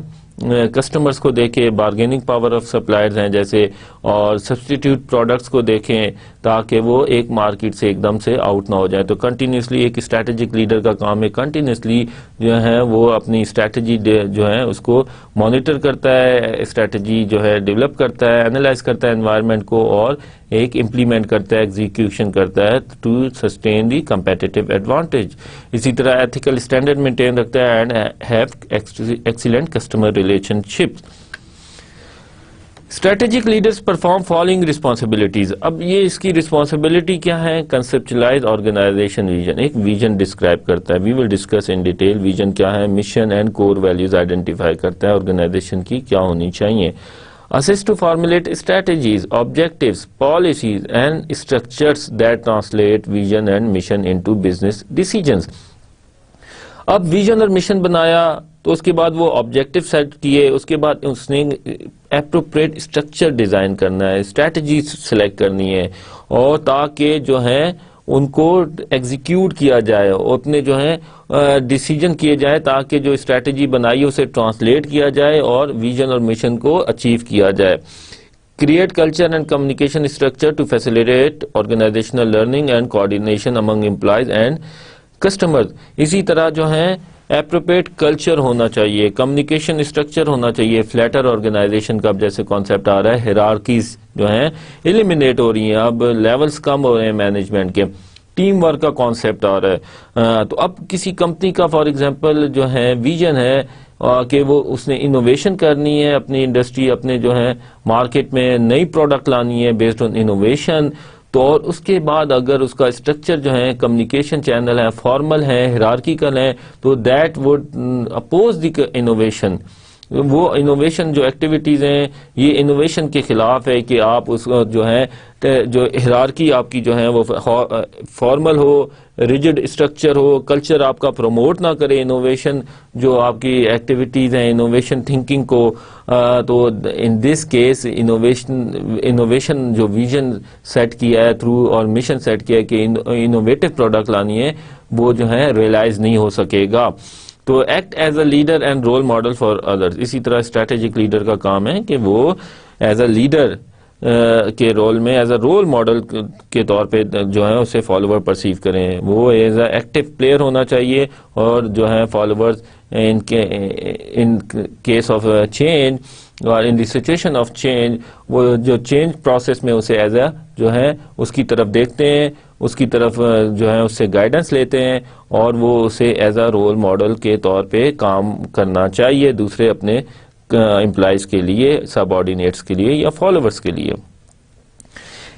کسٹمرز کو دیکھیں, بارگیننگ پاور آف سپلائرز ہیں جیسے, اور سبسٹیٹیوٹ پروڈکٹس کو دیکھیں تاکہ وہ ایک مارکیٹ سے ایک دم سے آؤٹ نہ ہو جائیں. تو کنٹینیوسلی ایک اسٹریٹجک لیڈر کا کام ہے کنٹینیوسلی جو ہے وہ اپنی اسٹریٹجی جو ہے اس کو مانیٹر کرتا ہے, اسٹریٹجی جو ہے ڈیولپ کرتا ہے, اینالائز کرتا ہے انوائرمنٹ کو اور ایک امپلیمنٹ کرتا ہے, ایگزیکیوشن کرتا ہے to sustain the competitive advantage. اسی طرح ایتھیکل اسٹینڈرڈ مینٹین رکھتا ہے and have excellent customer relationships. Strategic leaders perform following responsibilities. اب یہ اس کی رسپانسبلٹی کیا ہے؟ کنسپچلائز آرگنائزیشن ویژن, ایک ویژن ڈسکرائب کرتا ہے. We will discuss in detail vision کیا ہے. Mission and core values identify کرتا ہے آرگنائزیشن کی کیا ہونی چاہیے. Assist to formulate strategies, objectives, policies and structures that translate vision and mission into business decisions. اب ویژن اور مشن بنایا تو اس کے بعد وہ آبجیکٹو سیٹ کیے, اس کے بعد اس نے اپروپریٹ اسٹرکچر ڈیزائن کرنا ہے, اسٹریٹجی سلیکٹ کرنی ہے, اور تاکہ جو ہے ان کو ایگزیکیوٹ کیا جائے, اتنے جو ہیں ڈیسیجن کیے جائے تاکہ جو اسٹریٹجی بنائی ہے اسے ٹرانسلیٹ کیا جائے اور ویژن اور مشن کو اچیو کیا جائے. Create culture and communication structure to facilitate organizational learning and coordination among employees and customers. اسی طرح جو ہیں اپروپریٹ کلچر ہونا چاہیے, کمیونیکیشن اسٹرکچر ہونا چاہیے, فلیٹر آرگنائزیشن کا اب جیسے کانسیپٹ آ رہا ہے, ہیرارکیز جو ہیں ایلیمینیٹ ہو رہی ہیں, اب لیولز کم ہو رہے ہیں مینجمنٹ کے, ٹیم ورک کا کانسیپٹ آ رہا ہے. تو اب کسی کمپنی کا فار ایگزامپل جو ہے ویژن ہے کہ وہ اس نے انوویشن کرنی ہے, اپنی انڈسٹری اپنے جو ہے مارکیٹ میں نئی پروڈکٹ لانی ہے بیسڈ آن انوویشن. تو اور اس کے بعد اگر اس کا اسٹرکچر جو ہے کمیونیکیشن چینل ہے, فارمل ہے, ہیرارکیکل ہے, تو that would oppose the innovation. وہ انوویشن جو ایکٹیویٹیز ہیں یہ انوویشن کے خلاف ہے کہ آپ اس جو ہے جو ہیرارکی آپ کی جو ہے وہ فارمل ہو, ریجڈ اسٹرکچر ہو, کلچر آپ کا پروموٹ نہ کرے انوویشن جو آپ کی ایکٹیویٹیز ہیں انوویشن تھنکنگ کو. تو ان دس کیس انوویشن جو ویژن سیٹ کیا ہے تھرو اور مشن سیٹ کیا ہے کہ انوویٹو پروڈکٹ لانی ہے وہ جو ہے ریئلائز نہیں ہو سکے گا. تو act as a leader and role model for others. اسی طرح اسٹریٹجک لیڈر کا کام ہے کہ وہ ایز اے لیڈر کے رول میں ایز اے رول ماڈل کے طور پہ جو ہے اسے فالوور پرسیو کریں. وہ ایز اے ایکٹیو پلیئر ہونا چاہیے اور جو ہے followers in case of change اور ان دی سچویشن آف چینج وہ جو چینج پروسیس میں اسے ایز اے جو ہے اس کی طرف دیکھتے ہیں, اس کی طرف جو ہے اس سے گائیڈنس لیتے ہیں اور وہ اسے ایز اے رول ماڈل کے طور پہ کام کرنا چاہیے دوسرے اپنے امپلائیز کے لیے, سب آرڈینیٹس کے لیے یا فالوورز کے لیے.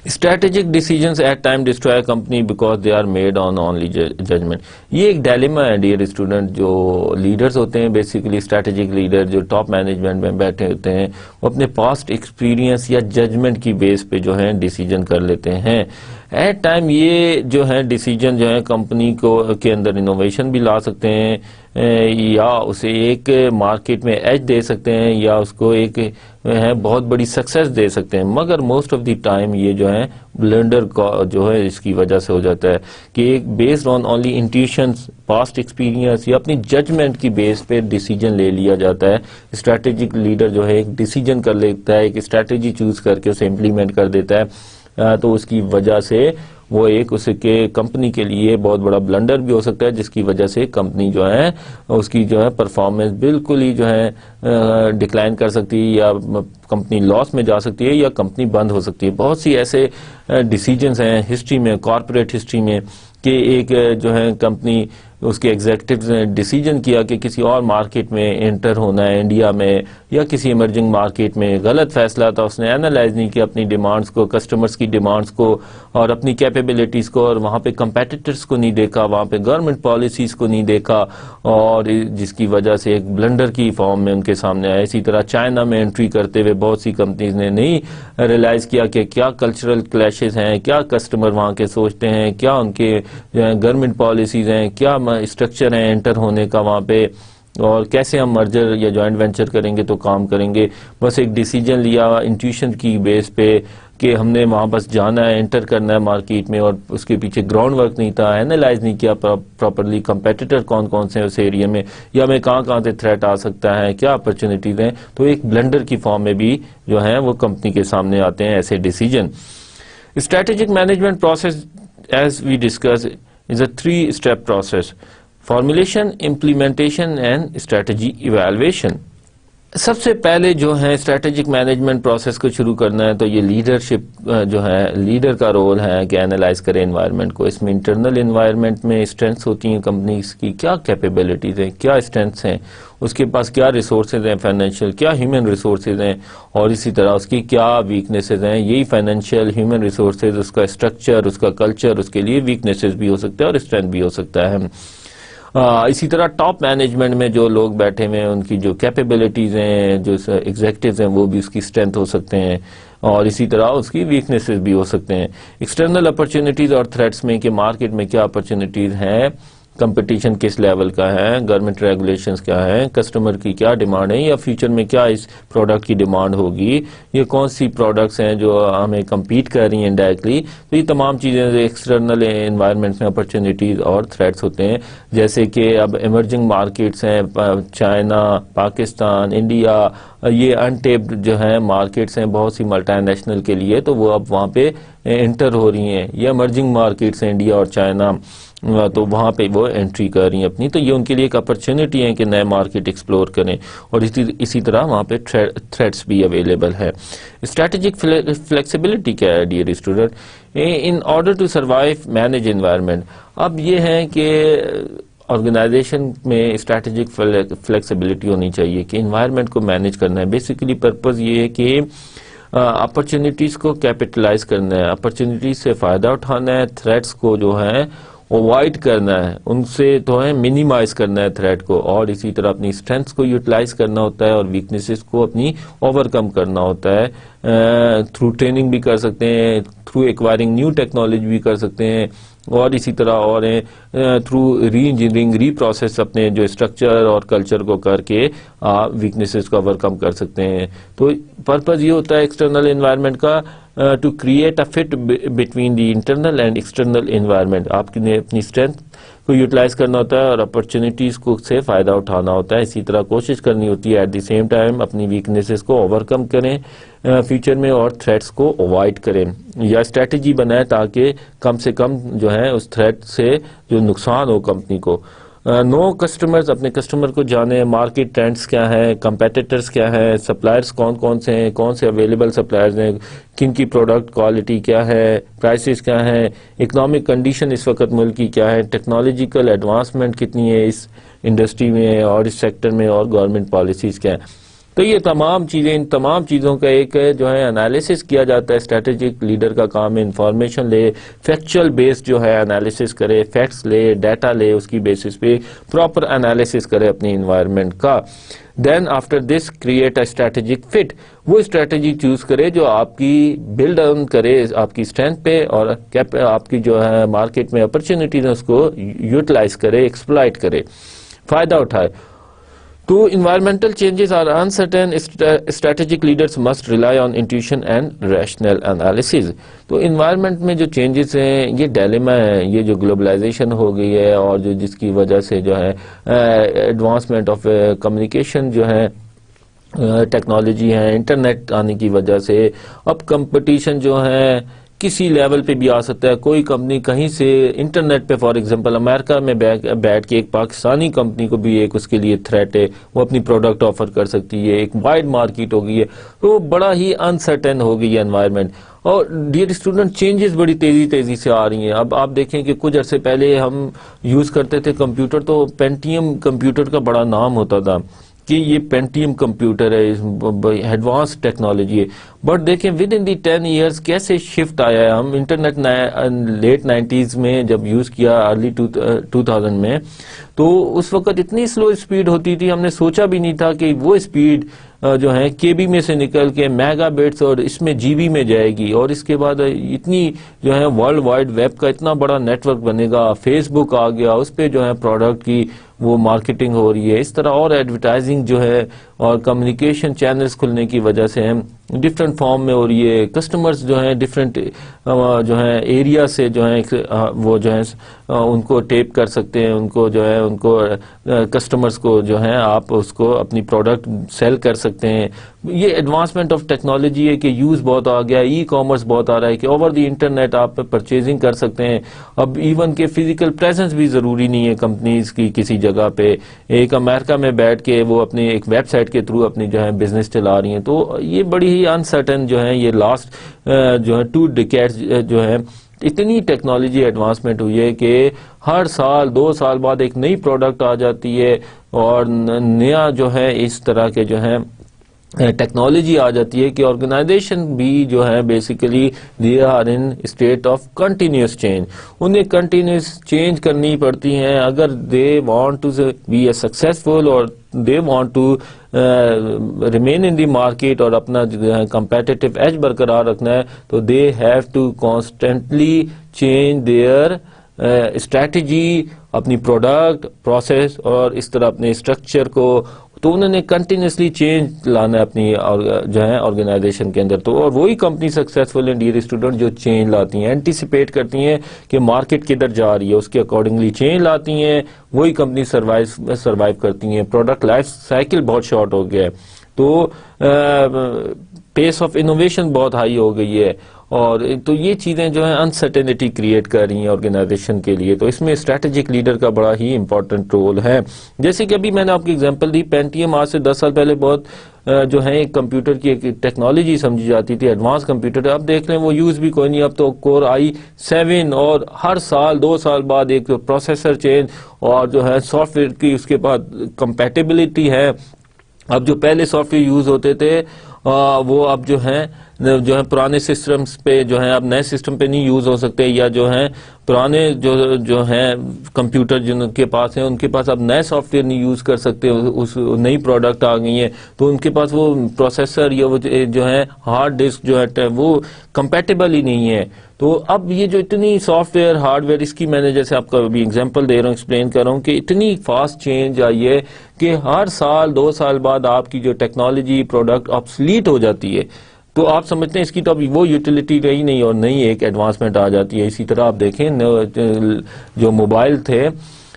Strategic decisions at time destroy company because they are made on only judgment. یہ ایک ڈائلیما ہے ڈیئر اسٹوڈنٹ. جو لیڈرز ہوتے ہیں بیسیکلی اسٹریٹجک لیڈر جو ٹاپ مینجمنٹ میں بیٹھے ہوتے ہیں وہ اپنے پاسٹ ایکسپیرینس یا ججمنٹ کی بیس پہ جو ہے ڈیسیجن کر لیتے ہیں. ایٹ ٹائم یہ جو ہے ڈیسیجن جو ہے کمپنی کو کے اندر انوویشن بھی لا سکتے ہیں یا اسے ایک مارکیٹ میں ایج دے سکتے ہیں یا اس کو ایک ہے بہت بڑی سکسیس دے سکتے ہیں. مگر موسٹ آف دی ٹائم یہ جو ہے بلنڈر جو ہے اس کی وجہ سے ہو جاتا ہے کہ ایک based on only intuitions, past experience یا اپنی ججمنٹ کی بیس پہ ڈیسیجن لے لیا جاتا ہے. اسٹریٹجک لیڈر جو ہے ایک ڈیسیجن کر لیتا ہے, ایک اسٹریٹجی چوز کر کے اسے امپلیمنٹ کر دیتا ہے. تو اس کی وجہ سے وہ ایک اس کے کمپنی کے لیے بہت بڑا بلنڈر بھی ہو سکتا ہے جس کی وجہ سے کمپنی جو ہے اس کی جو ہے پرفارمنس بالکل ہی جو ہے ڈکلائن کر سکتی ہے یا کمپنی لاس میں جا سکتی ہے یا کمپنی بند ہو سکتی ہے. بہت سی ایسے ڈیسیجنز ہیں ہسٹری میں, کارپوریٹ ہسٹری میں کہ ایک جو ہے کمپنی اس کے ایگزیکٹوز نے ڈیسیجن کیا کہ کسی اور مارکیٹ میں انٹر ہونا ہے انڈیا میں یا کسی ایمرجنگ مارکیٹ میں، غلط فیصلہ تھا، اس نے اینالائز نہیں کیا اپنی ڈیمانڈز کو، کسٹمرز کی ڈیمانڈز کو اور اپنی کیپیبلٹیز کو، اور وہاں پہ کمپیٹیٹرز کو نہیں دیکھا، وہاں پہ گورنمنٹ پالیسیز کو نہیں دیکھا، اور جس کی وجہ سے ایک بلنڈر کی فارم میں ان کے سامنے آیا۔ اسی طرح چائنا میں انٹری کرتے ہوئے بہت سی کمپنیز نے نہیں ریلائز کیا کہ کیا کلچرل کلیشز ہیں، کیا کسٹمر وہاں کے سوچتے ہیں، کیا ان کے گورنمنٹ پالیسیز ہیں، کیا اسٹرکچر ہے انٹر ہونے کا وہاں پہ، اور کیسے ہم مرجر یا جوائنٹ وینچر کریں گے تو کام کریں گے۔ بس ایک ڈیسیجن لیا انٹیوشن کی بیس پہ کہ ہم نے وہاں بس جانا ہے، انٹر کرنا ہے مارکیٹ میں، اور اس کے پیچھے گراؤنڈ ورک نہیں تھا، اینالائز نہیں کیا پراپرلی کمپیٹیٹر کون کون سے ہیں اس ایریا میں، یا ہمیں کہاں کہاں سے تھریٹ آ سکتا ہے، کیا اپرچونیٹیز ہیں، تو ایک بلنڈر کی فارم میں بھی جو ہیں وہ کمپنی کے سامنے آتے ہیں ایسے decision. Strategic management process as we discuss is a 3-step process: formulation, implementation and strategy evaluation۔ سب سے پہلے جو ہے اسٹریٹجک مینجمنٹ پروسیس کو شروع کرنا ہے تو یہ لیڈرشپ جو ہے، لیڈر کا رول ہے کہ اینالائز کرے انوائرمنٹ کو۔ اس میں انٹرنل انوائرمنٹ میں اسٹرینتھس ہوتی ہیں کمپنیز کی، کیا کیپیبلٹیز ہیں، کیا اسٹرینتھس ہیں، اس کے پاس کیا ریسورسز ہیں فائنینشیل، کیا ہیومن ریسورسز ہیں، اور اسی طرح اس کی کیا ویکنیسز ہیں۔ یہی فائنینشیل، ہیومن ریسورسز، اس کا اسٹرکچر، اس کا کلچر، اس کے لیے ویکنیسز بھی ہو سکتا ہے اور اسٹرینتھ بھی ہو سکتا ہے۔ اسی طرح ٹاپ مینجمنٹ میں جو لوگ بیٹھے ہوئے ہیں ان کی جو کیپیبلٹیز ہیں، جو ایگزیکٹوز ہیں، وہ بھی اس کی اسٹرینتھ ہو سکتے ہیں، اور اسی طرح اس کی ویکنیسز بھی ہو سکتے ہیں۔ ایکسٹرنل اپرچونیٹیز اور تھریٹس میں کہ مارکیٹ میں کیا اپرچونیٹیز ہیں، کمپٹیشن کس لیول کا ہے، گورنمنٹ ریگولیشنز کیا ہیں، کسٹمر کی کیا ڈیمانڈ ہے، یا فیوچر میں کیا اس پروڈکٹ کی ڈیمانڈ ہوگی، یہ کون سی پروڈکٹس ہیں جو ہمیں کمپیٹ کر رہی ہیں انڈائریکٹلی۔ تو یہ تمام چیزیں ایکسٹرنل انوائرمنٹ میں اپرچونیٹیز اور تھریٹس ہوتے ہیں۔ جیسے کہ اب ایمرجنگ مارکیٹس ہیں، چائنا، پاکستان، انڈیا، یہ انٹیپڈ جو ہیں مارکیٹس ہیں بہت سی ملٹی نیشنل کے لیے، تو وہ اب وہاں پہ انٹر ہو رہی ہیں۔ یہ ایمرجنگ مارکیٹس ہیں انڈیا اور چائنا، تو وہاں پہ وہ انٹری کر رہی ہیں اپنی، تو یہ ان کے لیے ایک اپرچونٹی ہے کہ نئے مارکیٹ ایکسپلور کریں، اور اسی طرح وہاں پہ تھریٹس بھی اویلیبل ہے۔ اسٹریٹجک فلیکسیبلٹی کیا ہے dear student? In order to survive manage environment, اب یہ ہے کہ آرگنائزیشن میں اسٹریٹجک فلیکسیبلٹی ہونی چاہیے کہ انوائرمنٹ کو مینج کرنا ہے۔ بیسیکلی پرپز یہ ہے کہ اپرچونیٹیز کو کیپٹلائز کرنا ہے، اپرچونیٹیز سے فائدہ اٹھانا ہے، تھریٹس کو جو ہے اوائڈ کرنا ہے، ان سے تو ہے منیمائز کرنا ہے تھریٹ کو، اور اسی طرح اپنی اسٹرینتھس کو یوٹیلائز کرنا ہوتا ہے اور ویکنیسز کو اپنی اوور کم کرنا ہوتا ہے۔ تھرو ٹریننگ بھی کر سکتے ہیں، تھرو ایکوائرنگ نیو ٹیکنالوجی بھی کر سکتے ہیں، اور اسی طرح اور تھرو ری انجینئرنگ، ری پروسیس اپنے جو اسٹرکچر اور کلچر کو کر کے ویکنیسز کو اوور کم کر سکتے ہیں۔ تو پرپز یہ ہوتا ہے ایکسٹرنل انوائرمنٹ کا to create a fit between the internal and external environment. آپ نے اپنی اسٹرینتھ کو یوٹیلائز کرنا ہوتا ہے اور اپرچونیٹیز کو سے فائدہ اٹھانا ہوتا ہے، اسی طرح کوشش کرنی ہوتی ہے ایٹ دی سیم ٹائم اپنی ویکنیسز کو اوور کم کریں فیوچر میں، اور تھریٹس کو اوائڈ کریں، یا اسٹریٹجی بنائیں تاکہ کم سے کم جو ہے اس تھریٹ سے جو نقصان ہو کمپنی کو۔ نو کسٹمرز، اپنے کسٹمر کو جانیں، مارکیٹ ٹرینڈز کیا ہیں، کمپیٹیٹرز کیا ہیں، سپلائرز کون کون سے ہیں، کون سے اویلیبل سپلائرز ہیں، کن کی پروڈکٹ کوالٹی کیا ہے، پرائسز کیا ہیں، اکنامک کنڈیشن اس وقت ملک کی کیا ہے، ٹیکنالوجیکل ایڈوانسمنٹ کتنی ہے اس انڈسٹری میں اور اس سیکٹر میں، اور گورنمنٹ پالیسیز کیا ہیں۔ تو یہ تمام چیزیں، ان تمام چیزوں کا ایک جو ہے انالیسس کیا جاتا ہے۔ اسٹریٹجک لیڈر کا کام ہے انفارمیشن لے، فیکچوئل بیس جو ہے انالیسس کرے، فیکٹس لے، ڈیٹا لے، اس کی بیسس پہ پراپر انالیسس کرے اپنی انوائرمنٹ کا۔ Then after this create a strategic fit, وہ اسٹریٹجی چوز کرے جو آپ کی بلڈ آن کرے آپ کی اسٹرینتھ پہ، اور آپ کی جو ہے مارکیٹ میں اپرچونیٹیز اس کو یوٹیلائز کرے، ایکسپلائٹ کرے، فائدہ اٹھائے۔ تو environmental changes are uncertain, strategic leaders must rely on intuition and rational analysis۔ تو environment میں جو changes ہیں یہ ڈیلیما ہے، یہ جو گلوبلائزیشن ہو گئی ہے اور جو جس کی وجہ سے جو ہے ایڈوانسمنٹ آف کمیونیکیشن جو ہے، ٹیکنالوجی ہے، انٹرنیٹ آنے کی وجہ سے اب کمپٹیشن جو ہے کسی لیول پہ بھی آ سکتا ہے۔ کوئی کمپنی کہیں سے انٹرنیٹ پہ، فار ایگزامپل امریکہ میں بیٹھ کے ایک پاکستانی کمپنی کو بھی ایک اس کے لیے تھریٹ ہے، وہ اپنی پروڈکٹ آفر کر سکتی ہے، ایک وائڈ مارکیٹ ہو گئی ہے۔ تو بڑا ہی انسرٹن ہو گئی ہے انوائرمنٹ۔ اور ڈیئر اسٹوڈنٹ چینجز بڑی تیزی سے آ رہی ہیں. اب آپ دیکھیں کہ کچھ عرصے پہلے ہم یوز کرتے تھے کمپیوٹر, تو پینٹیم کمپیوٹر کا بڑا نام ہوتا تھا کہ یہ پینٹیم کمپیوٹر ہے, ایڈوانس ٹیکنالوجی ہے. بٹ دیکھیں ود ان دی 10 ایئرس کیسے شفٹ آیا ہے. ہم انٹرنیٹ لیٹ 90s میں جب یوز کیا, ارلی 2000 میں, تو اس وقت اتنی سلو اسپیڈ ہوتی تھی, ہم نے سوچا بھی نہیں تھا کہ وہ اسپیڈ جو ہے کے بی میں سے نکل کے میگا بٹس اور اس میں جی بی میں جائے گی. اور اس کے بعد اتنی جو ہے ورلڈ وائڈ ویب کا اتنا بڑا نیٹ ورک بنے گا, فیس بک آ گیا, اس پہ جو ہے پروڈکٹ کی وہ مارکیٹنگ ہو رہی ہے. اس طرح اور ایڈورٹائزنگ جو ہے اور کمیونیکیشن چینلز کھلنے کی وجہ سے ڈفرینٹ فارم میں ہو رہی ہے. کسٹمرز جو ہیں ڈفرینٹ جو ہے ایریا سے جو ہے وہ جو ہے ان کو ٹیپ کر سکتے ہیں, ان کو جو ہے ان کو کسٹمرز کو جو ہے آپ اس کو اپنی پروڈکٹ سیل کر سکتے ہیں. یہ ایڈوانسمنٹ آف ٹیکنالوجی ہے کہ یوز بہت آ گیا, ای کامرس بہت آ رہا ہے کہ اوور دی انٹرنیٹ آپ پرچیزنگ کر سکتے ہیں. اب ایون کہ فزیکل پریزنس بھی ضروری نہیں ہے کمپنیز کی کسی جگہ پہ. ایک امریکہ میں بیٹھ کے وہ اپنی ایک ویب سائٹ کے تھرو اپنی جو ہے بزنس چلا رہی ہیں. تو یہ بڑی ہی انسرٹن جو ہے یہ لاسٹ جو ہے 2 ڈیکیڈز جو ہے اتنی ٹیکنالوجی ایڈوانسمنٹ ہوئی ہے کہ ہر سال 2 سال بعد ایک نئی پروڈکٹ آ جاتی ہے اور نیا جو ہے اس طرح کے جو ہے ٹیکنالوجی آ جاتی ہے کہ آرگنائزیشن بھی جو ہے basically they are in state of continuous change. انہیں کنٹینیوس چینج کرنی پڑتی ہیں اگر they want to be a successful اور they want to remain in the market اور اپنا کمپیٹیٹو ایج برقرار رکھنا ہے. تو they have to constantly change their strategy, اپنی پروڈکٹ پروسیس اور اس طرح اپنے اسٹرکچر کو. تو انہوں نے کنٹینیوسلی چینج لانا ہے اپنی جو ہے آرگنائزیشن کے اندر. تو اور وہی کمپنی سکسیزفل ہیں ڈیئر اسٹوڈنٹ جو چینج لاتی ہیں, اینٹیسپیٹ کرتی ہیں کہ مارکیٹ کدھر جا رہی ہے, اس کے اکارڈنگلی چینج لاتی ہیں. وہی کمپنی سروائیو کرتی ہیں. پروڈکٹ لائف سائیکل بہت شارٹ ہو گیا ہے, تو پیس آف انوویشن بہت ہائی ہو گئی ہے. اور تو یہ چیزیں جو ہیں انسرٹینٹی کریٹ کر رہی ہیں آرگنائزیشن کے لیے. تو اس میں اسٹریٹجک لیڈر کا بڑا ہی امپورٹنٹ رول ہے. جیسے کہ ابھی میں نے آپ کی ایگزامپل دی, پینٹیم آج سے 10 سال پہلے بہت جو ہے ایک کمپیوٹر کی ایک ٹیکنالوجی سمجھی جاتی تھی, ایڈوانس کمپیوٹر. اب دیکھ لیں وہ یوز بھی کوئی نہیں, اب تو کور i7 اور ہر سال 2 سال بعد ایک پروسیسر چینج اور جو ہے سافٹ ویئر کی اس کے بعد کمپیٹیبلٹی ہے. اب جو پہلے سافٹ ویئر یوز ہوتے تھے وہ اب جو ہے پرانے سسٹمز پہ جو ہے اب نئے سسٹم پہ نہیں یوز ہو سکتے, یا جو ہیں پرانے جو ہیں کمپیوٹر جن کے پاس ہیں ان کے پاس اب نئے سافٹ ویئر نہیں یوز کر سکتے, اس نئی پروڈکٹ آ گئی ہیں تو ان کے پاس وہ پروسیسر یا وہ جو ہے ہارڈ ڈسک جو ہے وہ کمپیٹیبل ہی نہیں ہے. تو اب یہ جو اتنی سافٹ ویئر ہارڈ ویئر اس کی میں نے جیسے آپ کو ابھی ایگزامپل دے رہا ہوں, ایکسپلین کر رہا ہوں کہ اتنی فاسٹ چینج آئی ہے کہ ہر سال 2 سال بعد آپ کی جو ٹیکنالوجی پروڈکٹ آبسلیٹ ہو جاتی ہے. تو آپ سمجھتے ہیں اس کی تو ابھی وہ یوٹیلیٹی رہی نہیں اور نئی ایک ایڈوانسمنٹ آ جاتی ہے. اسی طرح آپ دیکھیں جو موبائل تھے,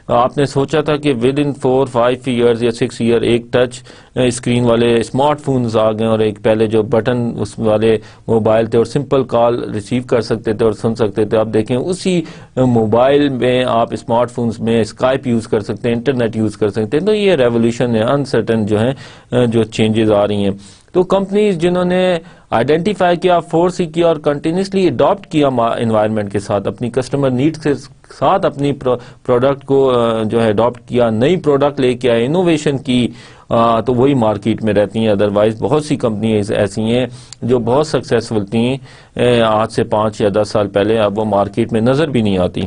آپ نے سوچا تھا کہ ود ان 4-5 ایئرز یا 6 ایئر ایک ٹچ اسکرین والے اسمارٹ فونز آ گئے, اور ایک پہلے جو بٹن اس والے موبائل تھے اور سمپل کال ریسیو کر سکتے تھے اور سن سکتے تھے. آپ دیکھیں اسی موبائل میں آپ اسمارٹ فونز میں اسکائپ یوز کر سکتے ہیں, انٹرنیٹ یوز کر سکتے ہیں. تو یہ ریولیوشن ہے, انسرٹن جو ہیں جو چینجز آ رہی ہیں. تو کمپنیز جنہوں نے آئیڈینٹیفائی کیا, فورس کیا اور کنٹینیوسلی اڈاپٹ کیا انوائرمنٹ کے ساتھ, اپنی کسٹمر نیڈس کے ساتھ اپنی پروڈکٹ کو جو ہے اڈاپٹ کیا, نئی پروڈکٹ لے کے آئے, انوویشن کی, تو وہی مارکیٹ میں رہتی ہیں. ادروائز بہت سی کمپنیز ایسی ہیں جو بہت سکسیسفل تھیں آج سے 5 یا 10 سال پہلے, اب وہ مارکیٹ میں نظر بھی نہیں آتی.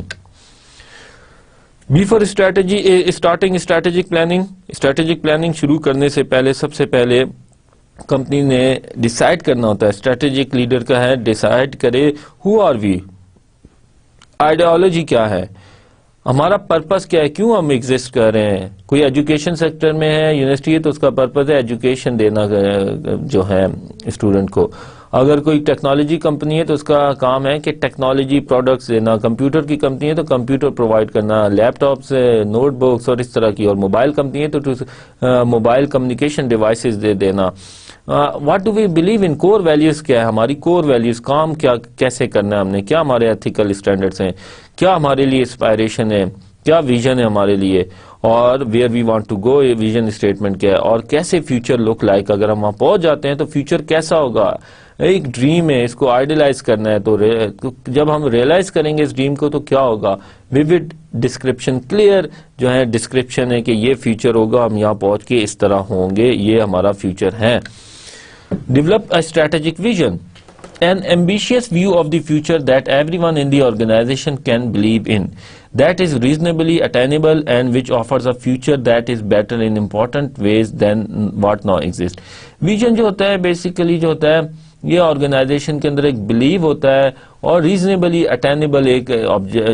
بیفور اسٹارٹنگ اسٹریٹجک پلاننگ شروع کرنے سے پہلے سب سے پہلے کمپنی نے ڈیسائیڈ کرنا ہوتا ہے. اسٹریٹجک لیڈر کا ہے ڈیسائیڈ کرے ہو آر وی, آئیڈیالوجی کیا ہے, ہمارا پرپس کیا ہے, کیوں ہم ایگزسٹ کر رہے ہیں. کوئی ایجوکیشن سیکٹر میں ہے, یونیورسٹی ہے, تو اس کا پرپس ہے ایجوکیشن دینا جو ہے اسٹوڈنٹ کو. اگر کوئی ٹیکنالوجی کمپنی ہے تو اس کا کام ہے کہ ٹیکنالوجی پروڈکٹس دینا. کمپیوٹر کی کمپنی ہے تو کمپیوٹر پرووائڈ کرنا, لیپ ٹاپس, نوٹ بکس اور اس طرح کی. اور موبائل کمپنی ہے تو موبائل کمیونیکیشن ڈیوائسز دے دینا. What do we believe in, core values کیا ہے ہماری, کور ویلیوز, کام کیا کیسے کرنا ہے ہم نے, کیا ہمارے ایتھیکل اسٹینڈرڈس ہیں, کیا ہمارے لیے اسپائریشن ہے, کیا ویژن ہے ہمارے لیے. اور where we want to go, vision statement کیا ہے، اور کیسے فیوچر لک لائک، اگر ہم وہاں پہنچ جاتے ہیں تو فیوچر کیسا ہوگا، ایک ڈریم ہے، اس کو آئیڈیلائز کرنا ہے، تو جب ہم ریئلائز کریں گے اس ڈریم کو تو کیا ہوگا، ویوڈ ڈسکرپشن، کلیئر جو ہے ڈسکرپشن ہے کہ یہ فیوچر ہوگا، ہم یہاں پہنچ کے اس طرح ہوں گے، یہ ہمارا فیوچر ہے. Develop a strategic vision, an ambitious view of the future that everyone in the organization can believe in, that is reasonably attainable and which offers a future that is better in important ways than what now exists. Vision جو ہوتا ہے basically جو ہوتا ہے یہ organization کے اندر ایک blue ہوتا ہے اور ریزنیبلی اٹینیبل ایک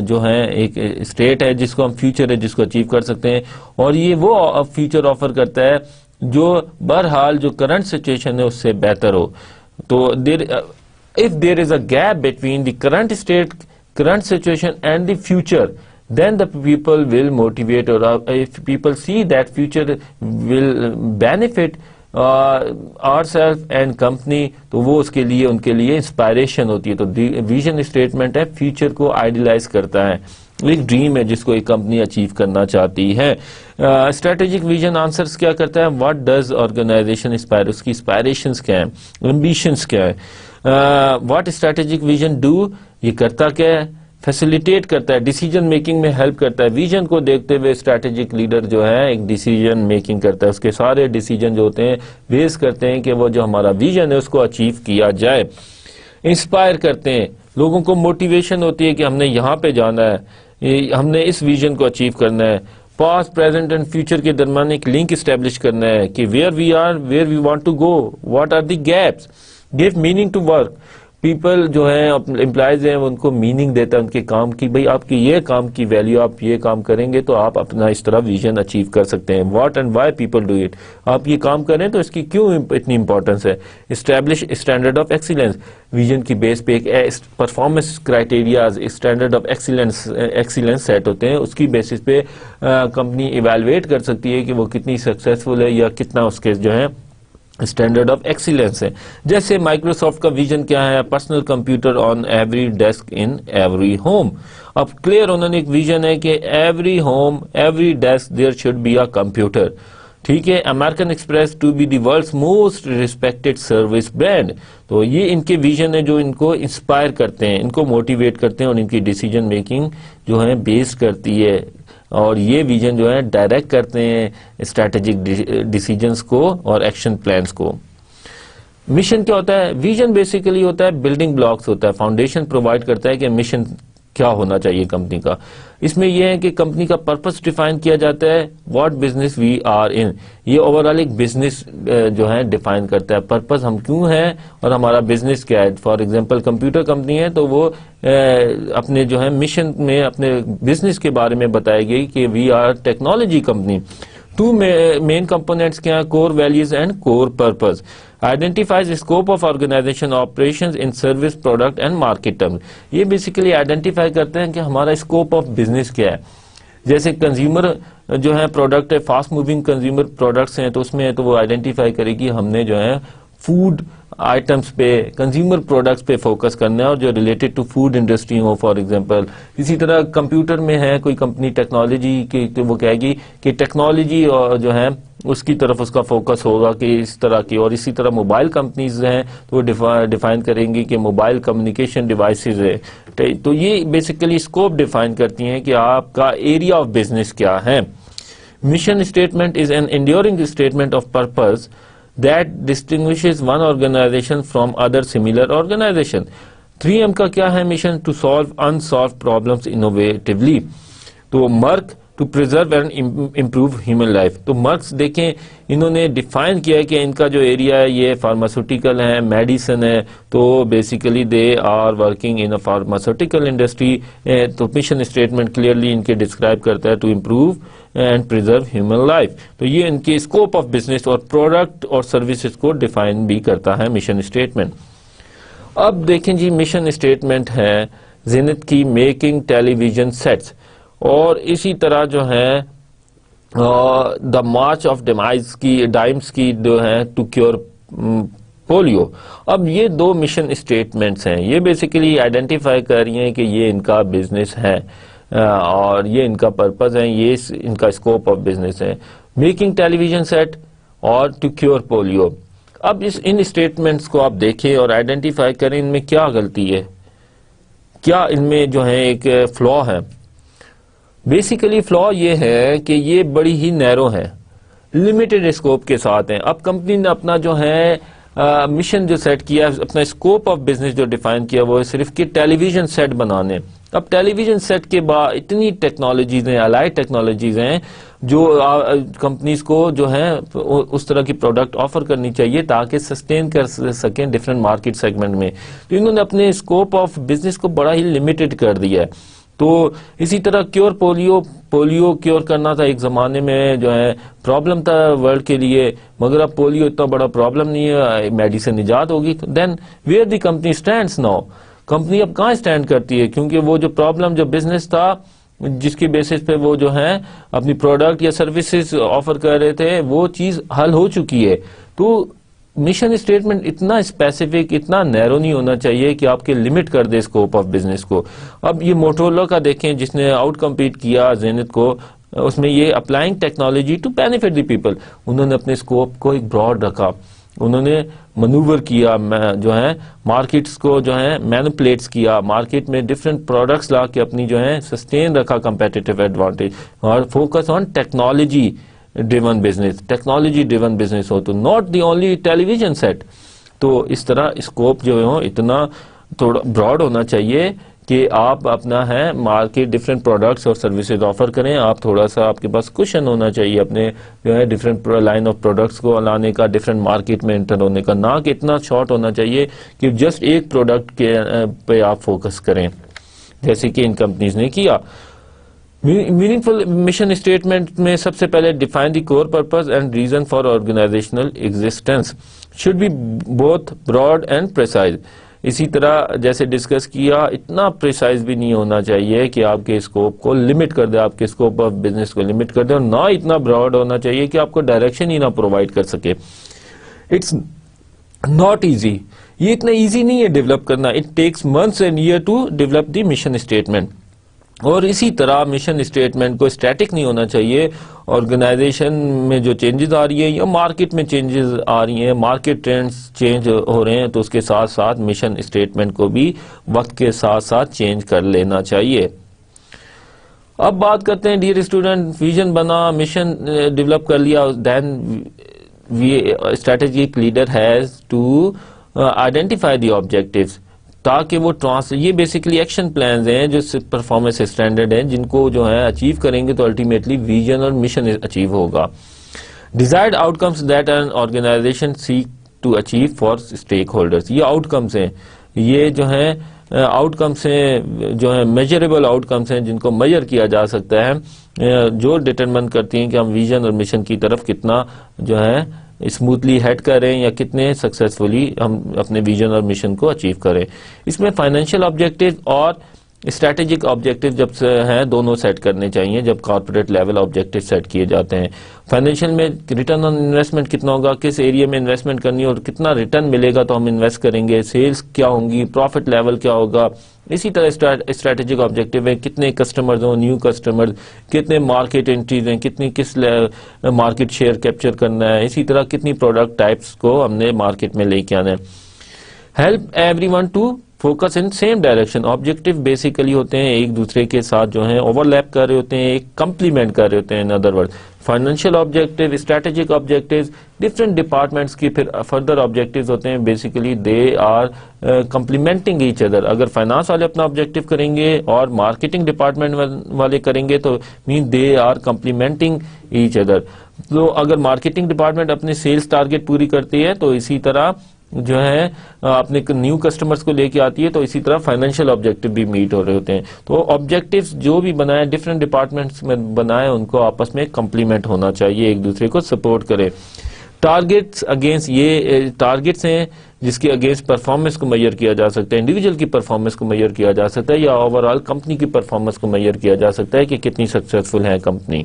جو ہے ایک اسٹیٹ ہے جس کو ہم فیوچر ہے جس کو اچیو کر سکتے ہیں، اور یہ وہ فیوچر آفر کرتا ہے جو بہرحال جو کرنٹ سچویشن ہے اس سے بہتر ہو. تو if there is a gap between the current state, current situation and the future, then the people will motivate, or if people see that future will benefit ourselves and company, تو وہ اس کے لیے ان کے لیے انسپائریشن ہوتی ہے. تو vision statement ہے فیوچر کو آئیڈیلائز کرتا ہے، ایک ڈریم ہے جس کو ایک کمپنی اچیو کرنا چاہتی ہے. اسٹریٹجک ویژن آنسرس کیا کرتا ہے، واٹ ڈز آرگنائزیشن اسپائر، اس کی اسپائریشنس کیا ہیں، ایمبیشنس کیا ہے. واٹ اسٹریٹجک ویژن ڈو، یہ کرتا کیا ہے، فیسیلیٹیٹ کرتا ہے، ڈیسیجن میکنگ میں ہیلپ کرتا ہے. ویژن کو دیکھتے ہوئے اسٹریٹجک لیڈر جو ہے ایک ڈیسیجن میکنگ کرتا ہے، اس کے سارے ڈیسیجن جو ہوتے ہیں بیس کرتے ہیں کہ وہ جو ہمارا ویژن ہے اس کو اچیو کیا جائے. انسپائر کرتے ہیں، لوگوں کو موٹیویشن ہوتی ہے کہ ہم نے یہاں پہ جانا ہے، ہم نے اس ویژن کو اچیو کرنا ہے. پاسٹ، پریزنٹ اینڈ فیوچر کے درمیان ایک لنک اسٹیبلش کرنا ہے کہ where we are, where we want to go, what are the gaps. Give meaning to work, people جو ہیں امپلائیز ہیں ان کو میننگ دیتا ہے ان کے کام کی، بھئی آپ کی یہ کام کی ویلیو، آپ یہ کام کریں گے تو آپ اپنا اس طرح ویژن اچیو کر سکتے ہیں. What and why people do it, آپ یہ کام کریں تو اس کی کیوں اتنی امپورٹنس ہے. Establish standard of excellence, vision کی بیس پہ ایک performance criterias, standard of excellence set ہوتے ہیں، اس کی بیسس پہ کمپنی ایویلویٹ کر سکتی ہے کہ وہ کتنی سکسیسفل ہے یا کتنا اس کے جو ہے اسٹینڈرڈ آف ایکسیلنس ہے. جیسے مائکروسافٹ کا ویژن کیا ہے، personal computer on every desk in every home. اب کلیئر انہوں نے ایک ویژن ہے کہ every home, every desk there should be a computer. ٹھیک ہے. American Express to be the world's most respected service brand. تو یہ ان کے ویژن ہے جو ان کو انسپائر کرتے ہیں، ان کو موٹیویٹ کرتے ہیں اور ان کی ڈیسیجن میکنگ جو ہے بیس کرتی ہے، اور یہ ویژن جو ہے ڈائریکٹ کرتے ہیں اسٹریٹجک ڈیسیجنس کو اور ایکشن پلانس کو. مشن کیا ہوتا ہے، ویژن بیسیکلی ہوتا ہے بلڈنگ بلاکس ہوتا ہے، فاؤنڈیشن پرووائڈ کرتا ہے کہ مشن کیا ہونا چاہیے کمپنی کا. اس میں یہ ہے کہ کمپنی کا پرپس ڈیفائن کیا جاتا ہے، what business we are in, یہ اوور آل ایک بزنس جو ہے ڈیفائن کرتا ہے، پرپس ہم کیوں ہیں اور ہمارا بزنس کیا ہے. فار ایگزامپل کمپیوٹر کمپنی ہے تو وہ اپنے جو ہے مشن میں اپنے بزنس کے بارے میں بتائے گی کہ we are technology company. Two main components کیا ہیں، core values and core purpose. Identifies scope of organisation operations in service, product and market terms. یہ بیسیکلی آئیڈینٹیفائی کرتے ہیں کہ ہمارا اسکوپ آف بزنس کیا ہے. جیسے کنزیومر جو ہے پروڈکٹ ہے، فاسٹ موونگ کنزیومر پروڈکٹس ہیں تو اس میں ہے تو وہ آئیڈینٹیفائی کرے گی ہم نے جو ہے فوڈ آئٹمس پہ، کنزیومر پروڈکٹس پہ فوکس کرنا ہے اور جو ریلیٹڈ ٹو فوڈ انڈسٹری ہو. فار ایگزامپل اسی طرح کمپیوٹر میں ہے کوئی کمپنی ٹیکنالوجی کی تو وہ کہے گی کہ ٹیکنالوجی جو ہے اس کی طرف اس کا فوکس ہوگا کہ اس طرح کی. اور اسی طرح موبائل کمپنیز ہیں تو وہ ڈیفائن کریں گی کہ موبائل کمیونیکیشن ڈیوائسز ہے. تو یہ بیسیکلی اسکوپ ڈیفائن کرتی ہیں کہ آپ کا ایریا آف بزنس کیا ہے. Mission statement is an enduring statement of purpose that distinguishes one organization from other similar organization. 3M کا کیا ہے mission, to solve unsolved problems innovatively. تو Merck to preserve and improve human life. تو Merck's دیکھیں انہوں نے define کیا ہے کہ ان کا جو ایریا ہے یہ فارماسیوٹیکل ہے، میڈیسن ہے، تو basically they are working in a pharmaceutical industry. تو مشن اسٹیٹمنٹ کلیئرلی ان کے ڈسکرائب کرتا ہے to improve and preserve human life. تو یہ ان کے اسکوپ آف بزنس اور پروڈکٹ اور سروسز کو ڈیفائن بھی کرتا ہے مشن اسٹیٹمنٹ. اب دیکھیں جی مشن اسٹیٹمنٹ ہے زینت کی میکنگ ٹیلی ویژن سیٹس، اور اسی طرح جو ہے دا مارچ آف ڈائمس کی جو ہے ٹو کیور پولیو. اب یہ دو مشن اسٹیٹمنٹس ہیں، یہ بیسیکلی آئیڈینٹیفائی کر رہی ہیں کہ یہ ان کا بزنس ہے. اور یہ ان کا پرپز ہے, یہ ان کا اسکوپ آف بزنس ہے. میکنگ ٹیلی ویژن سیٹ اور ٹو کیور پولیو. اب ان اسٹیٹمنٹس کو آپ دیکھیں اور آئیڈینٹیفائی کریں ان میں کیا غلطی ہے, کیا ان میں جو ہے ایک فلا ہے. بیسیکلی فلا یہ ہے کہ یہ بڑی ہی نیرو ہے, لمیٹڈ اسکوپ کے ساتھ ہیں. اب کمپنی نے اپنا جو ہے مشن جو سیٹ کیا, اپنا اسکوپ آف بزنس جو ڈیفائن کیا, وہ صرف کہ ٹیلی ویژن سیٹ بنانے. اب ٹیلی ویژن سیٹ کے بعد اتنی ٹیکنالوجیز ہیں, الائڈ ٹیکنالوجیز ہیں جو کمپنیز کو جو ہے اس طرح کی پروڈکٹ آفر کرنی چاہیے تاکہ سسٹین کر سکیں ڈفرینٹ مارکیٹ سیگمنٹ میں. تو انہوں نے اپنے اسکوپ آف بزنس کو بڑا ہی لمیٹڈ کر دیا ہے. تو اسی طرح کیور پولیو کیور کرنا تھا ایک زمانے میں, جو ہے پرابلم تھا ورلڈ کے لیے, مگر اب پولیو اتنا بڑا پرابلم نہیں ہے, میڈیسن ایجاد ہوگی. Then where the company stands now, company اب کہاں اسٹینڈ کرتی ہے, کیونکہ وہ جو پرابلم جو بزنس تھا جس کی بیسس پہ وہ جو ہے اپنی پروڈکٹ یا سروسز آفر کر رہے تھے, وہ چیز حل ہو چکی ہے. تو مشن اسٹیٹمنٹ اتنا اسپیسیفک, اتنا نیرو نہیں ہونا چاہیے کہ آپ کے لمٹ کر دے اسکوپ آف بزنس کو. اب یہ موٹورولا کا دیکھیں جس نے آؤٹ کمپیٹ کیا زینت کو, اس میں یہ applying technology to benefit the people, انہوں نے اپنے اسکوپ کو ایک براڈ رکھا, انہوں نے منوور کیا, جو ہے مارکیٹس کو جو ہے مینپولیٹس کیا, مارکیٹ میں ڈفرینٹ پروڈکٹس لا کے اپنی جو ہے سسٹین رکھا کمپیٹیٹیو ایڈوانٹیج, اور focus on technology driven business, technology driven business ہو, تو not the only television set. تو اس طرح اسکوپ جو ہو اتنا تھوڑا براڈ ہونا چاہیے کہ آپ اپنا ہے مارکیٹ ڈفرینٹ پروڈکٹس اور سروسز آفر کریں. آپ تھوڑا سا آپ کے پاس کوشن ہونا چاہیے اپنے جو ہے ڈفرینٹ لائن آف پروڈکٹس کو لانے کا, ڈفرینٹ مارکیٹ میں انٹر ہونے کا, نہ کہ اتنا شارٹ ہونا چاہیے کہ جسٹ ایک پروڈکٹ کے پہ آپ فوکس کریں جیسے کہ ان کمپنیز نے کیا. میننگ فل مشن اسٹیٹمنٹ میں سب سے پہلے define the core purpose and reason for organizational existence, should be both broad and precise. اسی طرح جیسے ڈسکس کیا, اتنا پریسائز بھی نہیں ہونا چاہیے کہ آپ کے اسکوپ کو لمٹ کر دے, آپ کے اسکوپ آف بزنس کو لمٹ کر دے, اور نہ اتنا براڈ ہونا چاہیے کہ آپ کو ڈائریکشن ہی نہ پرووائڈ کر سکے. اٹس ناٹ ایزی, یہ اتنا ایزی نہیں ہے ڈیولپ کرنا. It takes months and year to develop the mission statement. اور اسی طرح مشن اسٹیٹمنٹ کو اسٹیٹک نہیں ہونا چاہیے. آرگنائزیشن میں جو چینجز آ رہی ہیں یا مارکیٹ میں چینجز آ رہی ہیں, مارکیٹ ٹرینڈز چینج ہو رہے ہیں, تو اس کے ساتھ ساتھ مشن اسٹیٹمنٹ کو بھی وقت کے ساتھ ساتھ چینج کر لینا چاہیے. اب بات کرتے ہیں ڈیئر اسٹوڈنٹ, ویژن بنا, مشن ڈیولپ کر لیا, then strategic leader has to identify the objectives, تاکہ وہ یہ بیسیکلی ایکشن پلانز ہیں جو پرفارمنس اسٹینڈرڈ ہیں, جن کو جو ہے اچیو کریں گے تو الٹیمیٹلی ویژن اور مشن اچیو ہوگا. Desired outcomes that an organization seek to achieve for stakeholders, یہ آؤٹ کمز ہیں, یہ جو ہیں آؤٹ کمز ہیں, جو ہیں میجریبل آؤٹ کمز ہیں جن کو میجر کیا جا سکتا ہے, جو ڈٹرمن کرتی ہیں کہ ہم ویژن اور مشن کی طرف کتنا جو ہے اسموتھلی ہیڈ کریں یا کتنے سکسیسفلی ہم اپنے ویژن اور مشن کو اچیو کریں. اس میں فائنینشیل آبجیکٹو اور اسٹریٹجک آبجیکٹو جب سے ہیں دونوں سیٹ کرنے چاہیے جب کارپوریٹ لیول آبجیکٹو سیٹ کیے جاتے ہیں. فائنینشیل میں ریٹرن آن انویسٹمنٹ کتنا ہوگا, کس ایریا میں انویسٹمنٹ کرنی اور کتنا ریٹرن ملے گا تو ہم انویسٹ کریں گے, سیلز کیا ہوں گی, پروفٹ لیول کیا ہوگا. اسی طرح اسٹریٹجک آبجیکٹو ہے کتنے کسٹمرز ہوں, نیو کسٹمرز, کتنے مارکیٹ انٹریز ہیں, کس مارکیٹ شیئر کیپچر کرنا ہے, اسی طرح کتنی پروڈکٹ ٹائپس کو ہم نے مارکیٹ میں لے کے آنا ہے. Help everyone to focus in same direction, objective basically ہوتے ہیں ایک دوسرے کے ساتھ جو ہیں اوور لیپ کر رہے ہوتے ہیں, ایک کمپلیمنٹ کر رہے ہوتے ہیں. In other word financial objective, strategic objectives different departments کی پھر فردر آبجیکٹوز ہوتے ہیں, basically they are complementing each other. اگر فائنانس والے اپنا آبجیکٹو کریں گے اور مارکیٹنگ ڈپارٹمنٹ والے کریں گے تو mean they are complementing each other. تو اگر مارکیٹنگ ڈپارٹمنٹ اپنے سیلز ٹارگیٹ پوری کرتی ہے تو اسی طرح جو ہے اپنے نیو کسٹمرز کو لے کے آتی ہے, تو اسی طرح فائنینشیل آبجیکٹو بھی میٹ ہو رہے ہوتے ہیں. تو آبجیکٹیوز جو بھی بنائے ڈفرینٹ ڈپارٹمنٹس میں بنائے, ان کو آپس میں کمپلیمنٹ ہونا چاہیے, ایک دوسرے کو سپورٹ کرے. ٹارگیٹس اگینسٹ, یہ ٹارگیٹس ہیں جس کے اگینسٹ پرفارمنس کو میئر کیا جا سکتا ہے, انڈیویجول کی پرفارمنس کو میئر کیا جا سکتا ہے یا اوور آل کمپنی کی پرفارمنس کو میئر کیا جا سکتا ہے کہ کتنی سکسیسفل ہے کمپنی.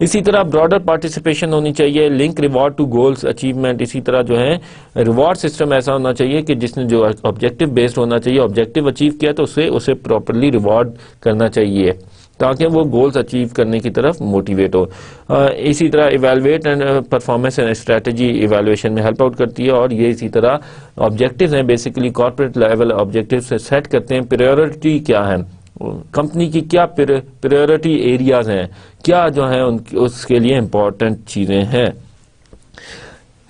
اسی طرح براڈر پارٹیسپیشن ہونی چاہیے, link reward to goals achievement. اسی طرح جو ہے ریوارڈ سسٹم ایسا ہونا چاہیے کہ جس نے جو آبجیکٹو بیسڈ ہونا چاہیے, آبجیکٹو اچیو کیا تو اسے پراپرلی ریوارڈ کرنا چاہیے تاکہ وہ گولز اچیو کرنے کی طرف موٹیویٹ ہو. اسی طرح evaluate and performance and strategy evaluation میں ہیلپ آؤٹ کرتی ہے, اور یہ اسی طرح آبجیکٹیوز ہیں, basically corporate level objectives set کرتے ہیں. پریورٹی کیا ہے, کمپنی کی کیا پریورٹی ایریاز ہیں, کیا جو ہیں اس کے لیے امپورٹنٹ چیزیں ہیں.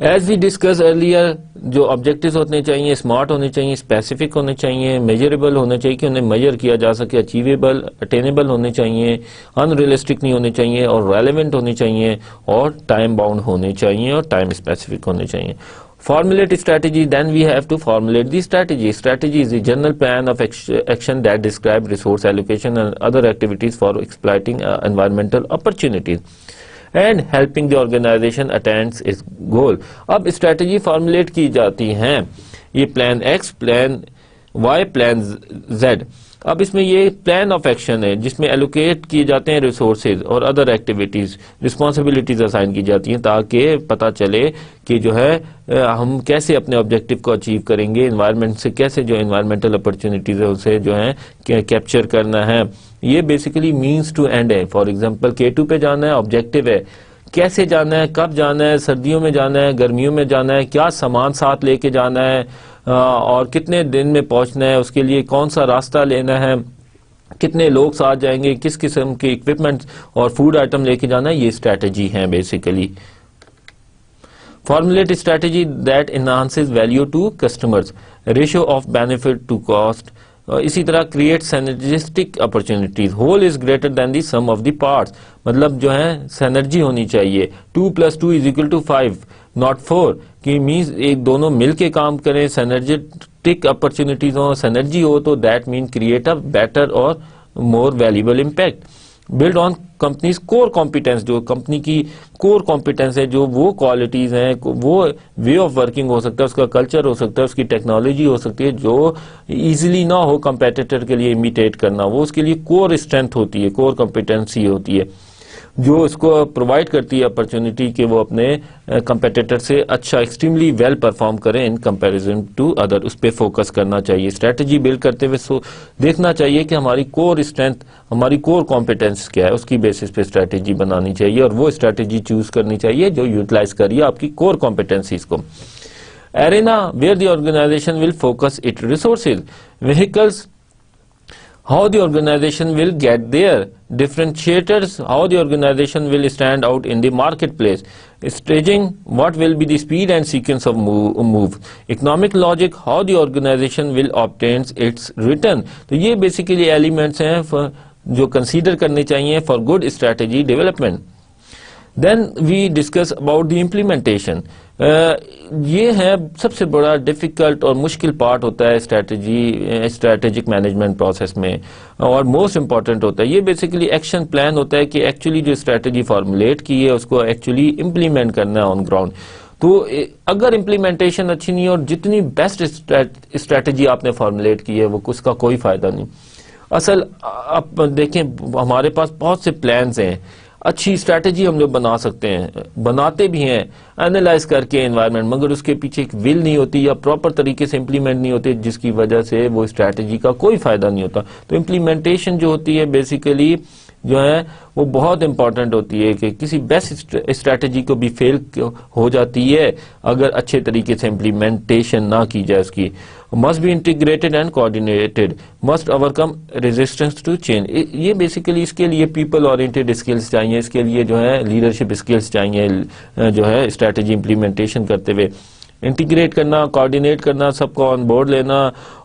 ایز وی ڈسکس ارلیئر, جو آبجیکٹیوز ہونے چاہیے اسمارٹ ہونے چاہیے, اسپیسیفک ہونے چاہیے, میجریبل ہونے چاہیے کہ انہیں میجر کیا جا سکے, اچیویبل اٹینیبل ہونے چاہیے, ان ریئلسٹک نہیں ہونے چاہیے, اور ریلیونٹ ہونے چاہیے, اور ٹائم باؤنڈ ہونے چاہیے, اور ٹائم اسپیسیفک ہونے چاہیے. Formulate strategy, then we have to formulate the strategy. Strategy is a general plan of action that describe resource allocation and other activities for exploiting environmental opportunities and helping the organization attain its goal. اب strategy formulate کی جاتی ہیں, یہ plan X, plan Y, plan Z. اب اس میں یہ plan of action ہے جس میں ایلوکیٹ کیے جاتے ہیں ریسورسز اور ادر ایکٹیویٹیز, رسپانسبلٹیز اسائن کی جاتی ہیں تاکہ پتہ چلے کہ جو ہے ہم کیسے اپنے آبجیکٹیو کو اچیو کریں گے, انوائرمنٹ سے کیسے جو انوائرمنٹل اپرچونیٹیز ہے اسے جو ہے کیپچر کرنا ہے. یہ بیسیکلی مینس ٹو اینڈ ہے. فار ایگزامپل K2 پہ جانا ہے, آبجیکٹیو ہے, کیسے جانا ہے, کب جانا ہے, سردیوں میں جانا ہے, گرمیوں میں جانا ہے, کیا سامان ساتھ لے کے جانا ہے, اور کتنے دن میں پہنچنا ہے, اس کے لیے کون سا راستہ لینا ہے, کتنے لوگ ساتھ جائیں گے, کس قسم کے اکوپمنٹ اور فوڈ آئٹم لے کے جانا ہے. یہ اسٹریٹجی ہیں basically. Formulate a strategy that enhances value to customers, ratio of benefit to cost. اسی طرح create synergistic opportunities. Whole is greater than the sum of the parts. مطلب جو ہے سینرجی ہونی چاہیے. 2 + 2 = 5, not 4. کہ مینس ایک دونوں مل کے کام کریں, سینرجیٹک اپرچونیٹیز ہوں, سینرجی ہو تو that mean create a better اور more valuable impact. Build on company's core competence, جو کمپنی کی کور کمپیٹنس ہے, جو وہ کوالٹیز ہیں, وہ وے آف ورکنگ ہو سکتا ہے, اس کا کلچر ہو سکتا ہے, اس کی ٹیکنالوجی ہو سکتی ہے جو ایزیلی نہ ہو کمپیٹیٹر کے لیے امیٹیٹ کرنا, وہ اس کے لیے کور اسٹرینتھ ہوتی ہے, کور کمپیٹنسی ہوتی ہے جو اس کو پرووائڈ کرتی ہے اپرچونٹی کہ وہ اپنے کمپیٹیٹر سے اچھا ایکسٹریملی ویل پرفارم کریں ان کمپیریزن ٹو ادر. اس پہ فوکس کرنا چاہیے. اسٹریٹجی بلڈ کرتے ہوئے دیکھنا چاہیے کہ ہماری کور اسٹرینتھ, ہماری کور کمپیٹنس کیا ہے, اس کی بیسس پہ اسٹریٹجی بنانی چاہیے, اور وہ اسٹریٹجی چوز کرنی چاہیے جو یوٹیلائز کریے آپ کی کور کمپیٹنسیز کو. Arena where the organization will focus it resources, vehicles, how the organization will get there, differentiators, how the organization will stand out in the marketplace, staging, what will be the speed and sequence of move, economic logic, how the organization will obtain its return. تو یہ basically elements ہیں جو consider کرنے چاہیے for good strategy development. Then we discuss about the implementation. یہ ہے سب سے بڑا ڈیفیکلٹ اور مشکل پارٹ ہوتا ہے اسٹریٹجک مینجمنٹ پروسیس میں, اور موسٹ امپورٹنٹ ہوتا ہے. یہ بیسیکلی ایکشن پلان ہوتا ہے کہ ایکچولی جو اسٹریٹجی فارمولیٹ کی ہے اس کو ایکچولی امپلیمنٹ کرنا ہے آن گراؤنڈ. تو اگر امپلیمنٹیشن اچھی نہیں ہے اور جتنی بیسٹ اسٹریٹجی آپ نے فارمولیٹ کی ہے وہ اس کا کوئی فائدہ نہیں. اصل آپ دیکھیں ہمارے پاس بہت سے پلانز ہیں, اچھی اسٹریٹجی ہم لوگ بنا سکتے ہیں, بناتے بھی ہیں اینالائز کر کے انوائرمنٹ, مگر اس کے پیچھے ایک ول نہیں ہوتی یا پراپر طریقے سے امپلیمنٹ نہیں ہوتے, جس کی وجہ سے وہ اسٹریٹجی کا کوئی فائدہ نہیں ہوتا. تو امپلیمنٹیشن جو ہوتی ہے بیسیکلی جو ہے وہ بہت امپورٹنٹ ہوتی ہے کہ کسی بیسٹ اسٹریٹجی کو بھی فیل ہو جاتی ہے اگر اچھے طریقے سے امپلیمنٹیشن نہ کی جائے. اس کی must be integrated and coordinated, must overcome resistance to change. یہ بیسیکلی اس کے لیے پیپل اورینٹیڈ اسکلز چاہیے, اس کے لیے جو ہے لیڈرشپ اسکلز چاہیے, جو ہے اسٹریٹجی امپلیمنٹیشن کرتے ہوئے انٹیگریٹ کرنا, کوآرڈینیٹ کرنا, سب کو آن بورڈ لینا,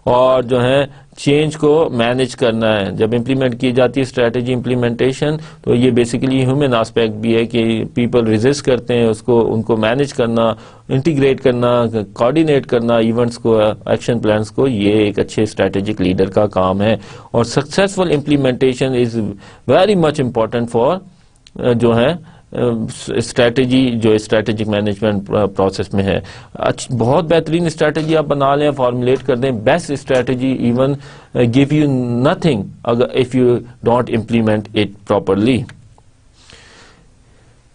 اور جو ہے چینج کو مینج کرنا ہے. جب امپلیمنٹ کی جاتی ہے اسٹریٹجی امپلیمنٹیشن تو یہ بیسیکلی ہیومن آسپیکٹ بھی ہے کہ پیپل ریزسٹ کرتے ہیں اس کو, ان کو مینج کرنا, انٹیگریٹ کرنا, کوآرڈینیٹ کرنا ایونٹس کو, ایکشن پلانس کو, یہ ایک اچھے اسٹریٹجک لیڈر کا کام ہے. اور successful implementation is very much important for جو ہے اسٹریٹجی, جو اسٹریٹجک مینجمنٹ پروسیس میں ہے. بہت بہترین اسٹریٹجی آپ بنا لیں, فارمولیٹ کر دیں, best strategy even give you nothing اگر if you don't implement it properly.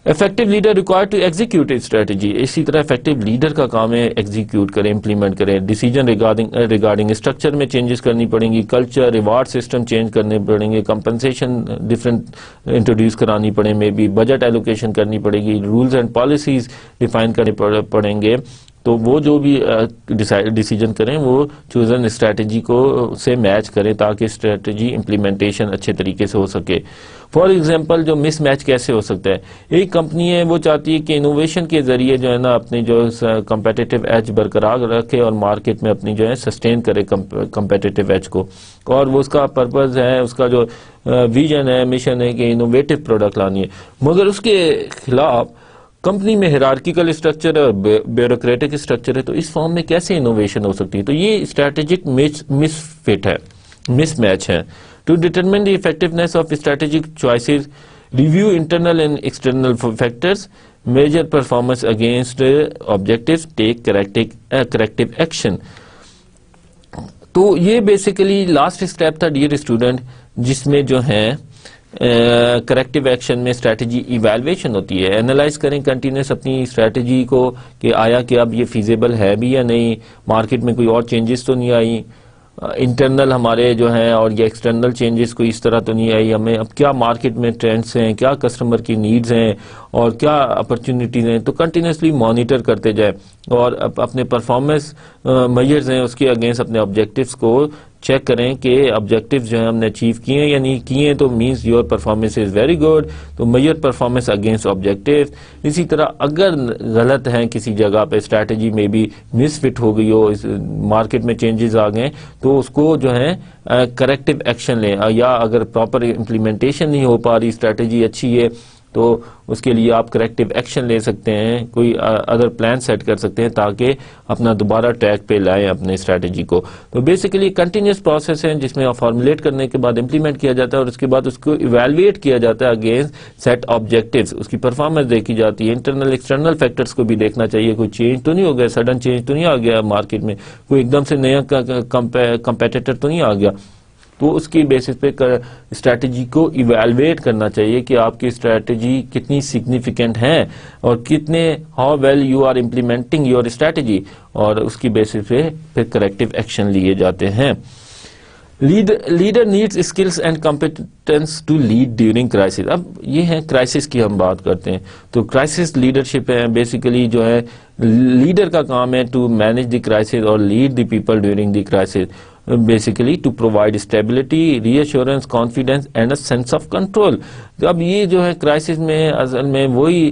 Effective leader required to execute strategy. اسی طرح افیکٹو لیڈر کا کام ہے ایگزیکیوٹ کریں, امپلیمنٹ کریں. ڈیسیجن ریگارڈنگ اسٹرکچر میں چینجز کرنی پڑیں گی, کلچر ریوارڈ سسٹم چینج کرنے پڑیں گے, کمپنسیشن ڈفرینٹ انٹروڈیوس کرانی پڑیں, میں بھی بجٹ ایلوکیشن کرنی پڑے گی, رولز اینڈ پالیسیز ڈیفائن کرنے پڑیں گے. تو وہ جو بھی ڈیسیجن کریں وہ چوزن اسٹریٹجی کو سے میچ کریں تاکہ اسٹریٹجی امپلیمنٹیشن اچھے طریقے سے ہو سکے. فار ایگزامپل جو مس میچ کیسے ہو سکتا ہے, ایک کمپنی ہے وہ چاہتی ہے کہ انوویشن کے ذریعے جو ہے نا اپنی جو کمپیٹیٹو ایج برقرار رکھے اور مارکیٹ میں اپنی جو ہے سسٹین کرے کمپیٹیٹو ایج کو, اور وہ اس کا پرپز ہے, اس کا جو ویژن ہے, مشن ہے کہ انوویٹو پروڈکٹ لانی ہے. مگر اس کے خلاف کمپنی میں ہیرارکیکل اسٹرکچر ہے, بیوروکریٹک اسٹرکچر ہے, تو اس فارم میں کیسے انوویشن ہو سکتی ہے؟ تو یہ اسٹریٹجک مس فٹ ہے, مس میچ ہے. To determine the effectiveness of strategic choices, review internal and external factors, measure performance against objectives, take corrective action. تو یہ بیسیکلی لاسٹ اسٹیپ تھا ڈیئر اسٹوڈنٹ, جس میں جو ہے کریکٹیو ایکشن میں اسٹریٹجی ایویلویشن ہوتی ہے. اینالائز کریں کنٹینیوس اپنی اسٹریٹجی کو کہ آیا کہ اب یہ فیزیبل ہے بھی یا نہیں, مارکیٹ میں کوئی اور چینجز تو نہیں آئی, انٹرنل ہمارے جو ہیں اور یہ ایکسٹرنل چینجز کوئی اس طرح تو نہیں آئی, ہمیں اب کیا مارکیٹ میں ٹرینڈز ہیں, کیا کسٹمر کی نیڈز ہیں اور کیا اپرچونیٹیز ہیں. تو کنٹینیوسلی مانیٹر کرتے جائیں اور اپنے پرفارمنس میجرز ہیں اس کے اگینسٹ اپنے آبجیکٹیوز کو چیک کریں کہ آبجیکٹیوز جو ہیں ہم نے اچیو کیے ہیں یا نہیں کیے ہیں, تو means your performance is very good, تو میجر پرفارمنس اگینسٹ آبجیکٹیوز. اسی طرح اگر غلط ہیں کسی جگہ پہ, اسٹریٹجی میں بھی مس فٹ ہو گئی ہو, مارکیٹ میں چینجز آ گئے, تو اس کو جو ہے کریکٹیو ایکشن لیں, یا اگر پراپر امپلیمنٹیشن نہیں ہو پا رہی, اسٹریٹجی اچھی ہے تو اس کے لیے آپ کریکٹیو ایکشن لے سکتے ہیں, کوئی ادر پلان سیٹ کر سکتے ہیں تاکہ اپنا دوبارہ ٹریک پہ لائیں اپنے اسٹریٹجی کو. تو بیسیکلی کنٹینیوس پروسیس ہے جس میں فارمولیٹ کرنے کے بعد امپلیمنٹ کیا جاتا ہے اور اس کے بعد اس کو ایویلویٹ کیا جاتا ہے اگینسٹ سیٹ آبجیکٹیوز, اس کی پرفارمنس دیکھی جاتی ہے. انٹرنل ایکسٹرنل فیکٹرز کو بھی دیکھنا چاہیے, کوئی چینج تو نہیں ہو گیا, سڈن چینج تو نہیں آ گیا مارکیٹ میں, کوئی ایک دم سے نیا کمپیٹیٹر تو نہیں آ گیا. تو اس کی بیسس پہ اسٹریٹجی کو ایویلویٹ کرنا چاہیے کہ آپ کی اسٹریٹجی کتنی سگنیفیکنٹ ہے اور کتنے how well you are implementing your strategy, اور اس کی بیسس پہ پھر کریکٹیو ایکشن لیے جاتے ہیں. Leader needs skills and competence to lead during crisis. اب یہ ہے کرائسس کی ہم بات کرتے ہیں, تو کرائسس لیڈرشپ ہے بیسیکلی جو ہے لیڈر کا کام ہے ٹو مینج دی کرائسس اور lead the people during the crisis, basically to provide stability, reassurance, confidence and a sense of control. تو اب یہ جو ہے کرائسس میں اصل میں وہی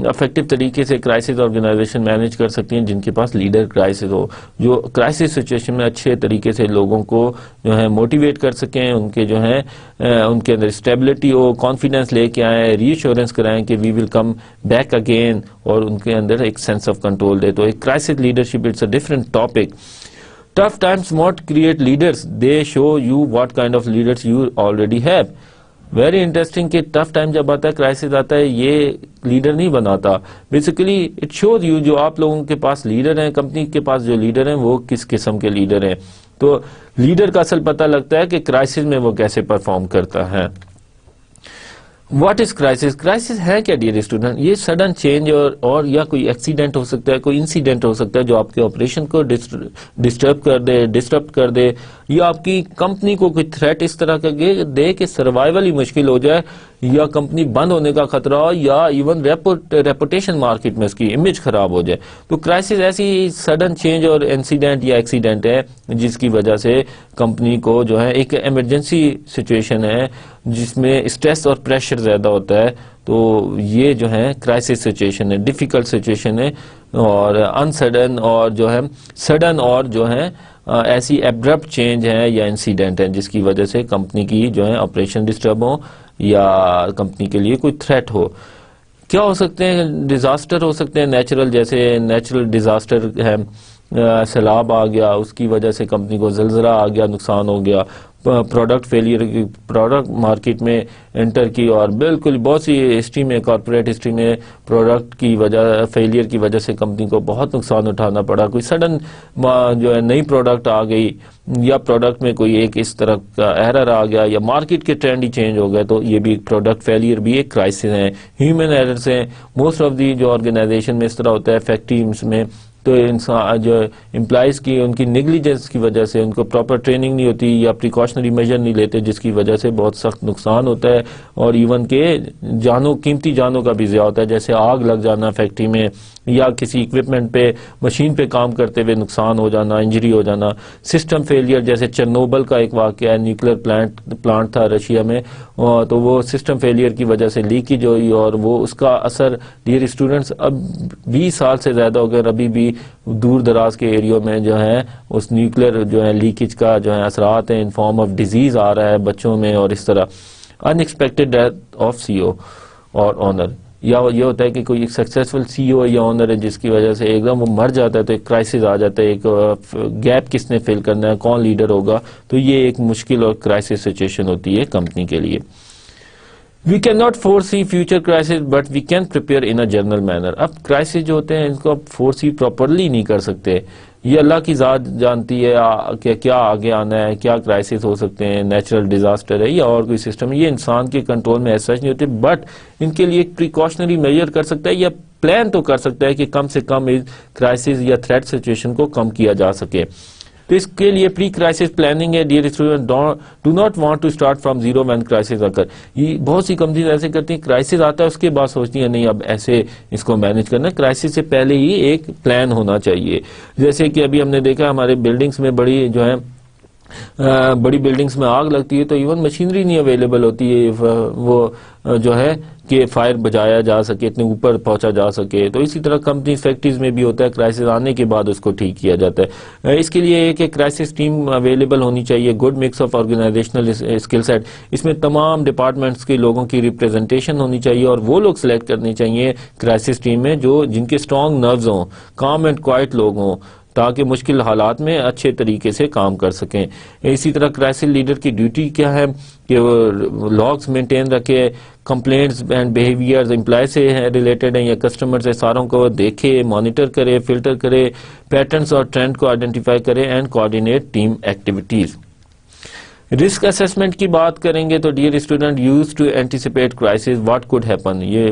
افیکٹو طریقے سے کرائسس آرگنائزیشن مینج کر سکتی ہیں جن کے پاس لیڈر کرائسس ہو, جو کرائسس سچویشن میں اچھے طریقے سے لوگوں کو جو ہے موٹیویٹ کر سکیں, ان کے جو ہے ان کے اندر اسٹیبلٹی ہو, کانفیڈینس لے کے آئیں, ری ایشورنس کرائیں کہ وی ول کم بیک اگین, اور ان کے اندر ایک سینس آف کنٹرول دے. تو ایک crisis leadership it's a different topic. Tough times won't create leaders, they show you what kind of leaders you already have. Very interesting کہ ٹف ٹائم جب آتا ہے, کرائسس آتا ہے, یہ لیڈر نہیں بناتا. بیسیکلی اٹ شوز یو جو آپ لوگوں کے پاس لیڈر ہیں, کمپنی کے پاس جو لیڈر ہیں وہ کس قسم کے لیڈر ہیں. تو لیڈر کا اصل پتہ لگتا ہے کہ کرائسس میں وہ کیسے پرفارم کرتا ہے. What is crisis? کرائسس ہے کیا ڈیئر اسٹوڈنٹ؟ یہ سڈن چینج اور یا کوئی ایکسیڈنٹ ہو سکتا ہے, کوئی انسیڈنٹ ہو سکتا ہے جو آپ کے آپریشن کو ڈسٹرب کر دے, یا آپ کی کمپنی کو کوئی تھریٹ اس طرح کا دے کہ سروائیول ہی مشکل ہو جائے, یا کمپنی بند ہونے کا خطرہ ہو, یا ایون ریپوٹیشن مارکیٹ میں اس کی امیج خراب ہو جائے. تو کرائسس ایسی سڈن چینج اور انسیڈنٹ یا ایکسیڈنٹ ہے جس کی وجہ سے کمپنی کو جو ہے ایک ایمرجنسی سچویشن ہے جس میں اسٹریس اور پریشر زیادہ ہوتا ہے. تو یہ جو ہے کرائسس سچویشن ہے, ڈیفیکلٹ سچویشن ہے, اور انسڈن اور جو ہے سڈن اور جو ہے ایسی ایبرپٹ چینج ہے یا انسیڈنٹ ہے جس کی وجہ سے کمپنی کی جو ہے آپریشن ڈسٹرب ہو یا کمپنی کے لیے کوئی تھریٹ ہو. کیا ہو سکتے ہیں؟ ڈیزاسٹر ہو سکتے ہیں نیچرل, جیسے نیچرل ڈیزاسٹر ہے, سیلاب آ گیا, اس کی وجہ سے کمپنی کو زلزلہ آ گیا, نقصان ہو گیا. پروڈکٹ فیلئر کی پروڈکٹ مارکیٹ میں انٹر کی اور بالکل بہت سی ہسٹری میں کارپوریٹ ہسٹری میں پروڈکٹ کی وجہ فیلئر کی وجہ سے کمپنی کو بہت نقصان اٹھانا پڑا. کوئی سڈن جو ہے نئی پروڈکٹ آ گئی یا پروڈکٹ میں کوئی ایک اس طرح کا ایرر آ گیا یا مارکیٹ کے ٹرینڈ ہی چینج ہو گئے تو یہ بھی پروڈکٹ فیلئر بھی ایک کرائسس ہے. ہیومن ایررز ہیں موسٹ آف دی جو آرگنائزیشن میں اس طرح ہوتا ہے فیکٹریز میں تو انسان جو امپلائیز کی ان کی نیگلیجنس کی وجہ سے ان کو پراپر ٹریننگ نہیں ہوتی یا پریکاشنری میجر نہیں لیتے جس کی وجہ سے بہت سخت نقصان ہوتا ہے اور ایون کہ قیمتی جانوں کا بھی ضیاع ہوتا ہے جیسے آگ لگ جانا فیکٹری میں یا کسی اکوپمنٹ پہ مشین پہ کام کرتے ہوئے نقصان ہو جانا انجری ہو جانا. سسٹم فیلئر جیسے چرنوبل کا ایک واقعہ ہے نیوکلیر پلانٹ تھا رشیا میں تو وہ سسٹم فیلئر کی وجہ سے لیکیج ہوئی اور وہ اس کا اثر ڈیئر اسٹوڈنٹس اب 20 سال سے زیادہ ہو گئے اور ابھی بھی دور دراز کے ایریوں میں جو ہے اس نیوکلیر جو ہے لیکیج کا جو ہے اثرات ہیں ان فارم آف ڈیزیز آ رہا ہے بچوں میں اور اس طرح ان ایکسپیکٹڈ ڈیتھ آف سی او اور آنر یا یہ ہوتا ہے کہ کوئی ایک سکسیسفل سی او یا آنر ہے جس کی وجہ سے ایک دم وہ مر جاتا ہے تو ایک کرائسس آ جاتا ہے ایک گیپ کس نے فل کرنا ہے کون لیڈر ہوگا تو یہ ایک مشکل اور کرائسس سچویشن ہوتی ہے کمپنی کے لیے. We can not foresee future crisis but we can prepare in a general manner. اب کرائسس جو ہوتے ہیں ان کو آپ فور سی پراپرلی نہیں کر سکتے یہ اللہ کی ذات جانتی ہے کہ کیا آگے آنا ہے کیا کرائسس ہو سکتے ہیں نیچرل ڈیزاسٹر ہے یا اور کوئی سسٹم یہ انسان کے کنٹرول میں ایسا نہیں ہوتے بٹ ان کے لیے ایک پریکاشنری میجر کر سکتا ہے یا پلان تو کر سکتا ہے کہ کم سے کم اس کرائسس یا تھریٹ سچویشن کو کم کیا جا سکے. تو اس کے لیے پری کرائسس پلاننگ ہے dear student do not want to start from zero when crisis occur. یہ بہت سی کمپنیز ایسے کرتی ہیں کرائسس آتا ہے اس کے بعد سوچتی ہیں نہیں اب ایسے اس کو مینج کرنا کرائسس سے پہلے ہی ایک پلان ہونا چاہیے. جیسے کہ ابھی ہم نے دیکھا ہمارے بلڈنگس میں بڑی جو ہے بڑی بلڈنگس میں آگ لگتی ہے تو ایون مشینری نہیں اویلیبل ہوتی ہے وہ جو ہے کہ فائر بجایا جا سکے اتنے اوپر پہنچا جا سکے. تو اسی طرح کمپنیز فیکٹریز میں بھی ہوتا ہے کرائسس آنے کے بعد اس کو ٹھیک کیا جاتا ہے. اس کے لیے ایک کرائسس ٹیم اویلیبل ہونی چاہیے good mix of organisational skill set. اس میں تمام ڈپارٹمنٹس کے لوگوں کی ریپرزنٹیشن ہونی چاہیے اور وہ لوگ سلیکٹ کرنے چاہیے کرائسس ٹیم میں جن کے اسٹرانگ نروز ہوں کام اینڈ کوائٹ لوگ ہوں تاکہ مشکل حالات میں اچھے طریقے سے کام کر سکیں. اسی طرح کرائسس لیڈر کی ڈیوٹی کیا ہے کہ وہ لاگس مینٹین رکھے کمپلینٹس اینڈ بیہیویئرز امپلائی سے ریلیٹڈ ہیں یا کسٹمر سے ساروں کو دیکھے مانیٹر کرے فلٹر کرے پیٹرنس اور ٹرینڈ کو آئیڈینٹیفائی کرے and coordinate team activities. Risk assessment کی بات کریں گے تو dear student use to anticipate crisis what could happen یہ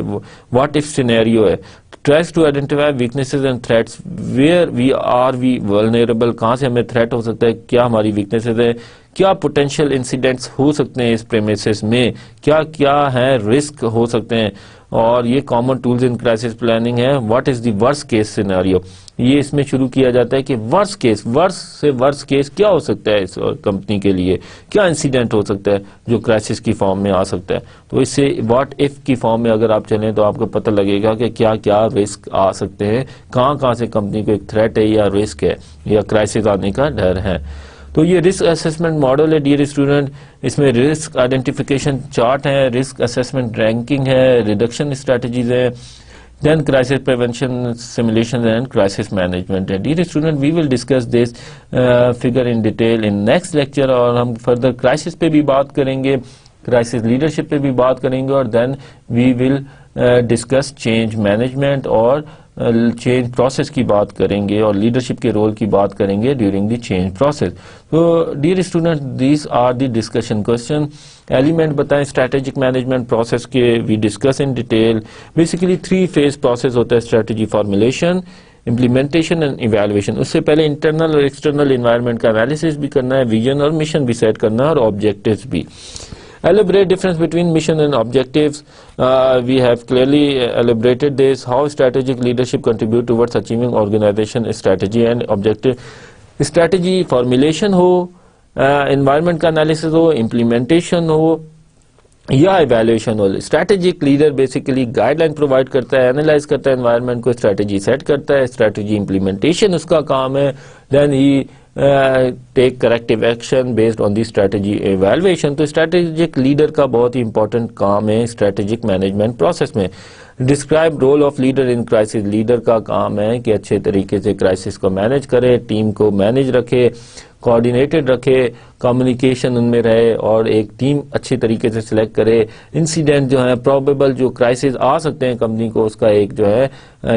واٹ اف سینیریو ہے. tries to identify weaknesses and threats where we vulnerable کہاں سے ہمیں تھریٹ ہو سکتا ہے کیا ہماری ویکنیسز ہے کیا پوٹینشیل انسیڈنٹس ہو سکتے ہیں اس پریمیسز میں کیا کیا ہے رسک ہو سکتے ہیں اور یہ common tools in crisis planning ہے. What is the worst case scenario یہ اس میں شروع کیا جاتا ہے کہ ورسٹ کیس کیا ہو سکتا ہے اس کمپنی کے لیے کیا انسیڈنٹ ہو سکتا ہے جو کرائسس کی فارم میں آ سکتا ہے. تو اس سے واٹ ایف کی فارم میں اگر آپ چلیں تو آپ کو پتہ لگے گا کہ کیا کیا رسک آ سکتے ہیں کہاں سے کمپنی کو ایک تھریٹ ہے یا رسک ہے یا کرائسس آنے کا ڈر ہے. تو یہ رسک اسسمنٹ ماڈل ہے ڈیئر اسٹوڈنٹ. اس میں رسک آئیڈینٹیفیکیشن چارٹ ہے رسک اسسمنٹ رینکنگ ہے ریڈکشن اسٹریٹجیز ہے then crisis prevention simulation and crisis management ہے. Dear student we will discuss this figure in detail in next lecture اور ہم further crisis پہ بھی بات کریں گے کرائسس لیڈرشپ پہ بھی بات کریں گے اور دین we will discuss change management اور چینج پروسیس کی بات کریں گے اور لیڈرشپ کے رول کی بات کریں گے ڈیورنگ دی چینج پروسیس. تو dear student these are the discussion question. Element بتائیں اسٹریٹجک مینجمنٹ پروسیس کے we discuss in detail. Basically 3 phase process ہوتا ہے strategy formulation implementation and evaluation. اس سے پہلے انٹرنل اور ایکسٹرنل انوائرمنٹ کا انالیسس بھی کرنا ہے ویژن اور مشن بھی سیٹ کرنا ہے اور آبجیکٹیوز بھی. Elaborate difference between mission and objectives. We have clearly elaborated this. How strategic leadership contribute towards achieving organization strategy and objective. Strategy formulation who environment کا analysis ہو implementation ہو یا evaluation ہو. Strategic leader basically guideline provide کرتا ہے analyse کرتا ہے environment کو strategy set کرتا ہے اسٹریٹجی امپلیمنٹیشن اس کا کام ہے then he take corrective action based on the strategy evaluation. تو اسٹریٹجک لیڈر کا بہت ہی امپورٹنٹ کام ہے اسٹریٹجک مینجمنٹ پروسیس میں. Describe role of leader in crisis. Leader کا کام ہے کہ اچھے طریقے سے کرائسس کو مینیج کرے ٹیم کو مینیج رکھے کوآرڈینیٹڈ رکھے, کمیونیکیشن ان میں رہے, اور ایک ٹیم اچھی طریقے سے سلیکٹ کرے. انسیڈنٹ جو ہیں, پروبیبل جو کرائسس آ سکتے ہیں کمپنی کو, اس کا ایک جو ہے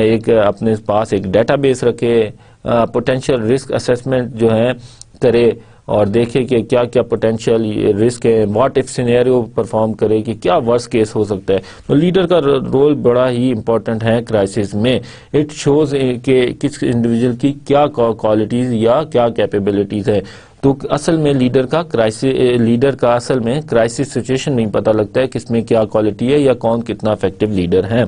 ایک اپنے پاس ایک ڈیٹا بیس رکھے, پوٹینشیل رسک اسیسمنٹ جو ہے کرے, اور دیکھے کہ کیا کیا پوٹینشیل رسک ہے, واٹ اف سینیریو پرفارم کرے کہ کیا ورس کیس ہو سکتا ہے. تو لیڈر کا رول بڑا ہی امپورٹنٹ ہے کرائسس میں. اٹ شوز کہ کس انڈیویجول کی کیا کوالٹیز یا کیا کیپیبلٹیز ہے. تو اصل میں لیڈر کا اصل میں کرائسس سچویشن نہیں پتہ لگتا ہے کس میں کیا کوالٹی ہے یا کون کتنا افیکٹو لیڈر ہے.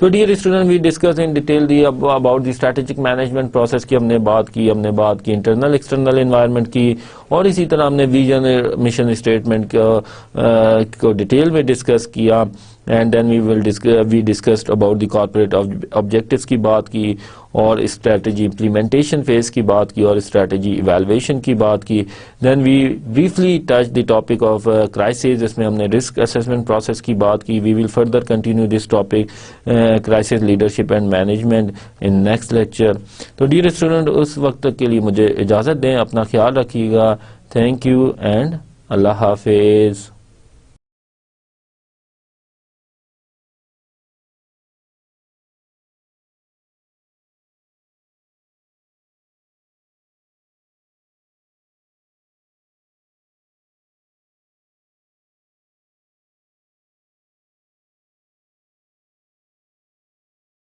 So dear student, we discussed in detail about the strategic management process کی ہم نے بات کی انٹرنل ایکسٹرنل انوائرمنٹ کی, اور اسی طرح ہم نے ویژن مشن اسٹیٹمنٹ کو ڈیٹیل میں ڈسکس کیا. And then we discussed about the corporate objectives کی بات کی, اور اسٹریٹجی امپلیمنٹیشن فیز کی بات کی, اور اسٹریٹجی ایویلویشن کی بات کی. Then we briefly touch the topic of crisis, جس میں ہم نے رسک اسیسمنٹ پروسیس کی بات کی. We will further continue this topic crisis leadership and management in next lecture. تو ڈیئر اسٹوڈنٹ, اس وقت تک کے لیے مجھے اجازت دیں, اپنا خیال رکھیے گا. تھینک یو اینڈ اللہ حافظ.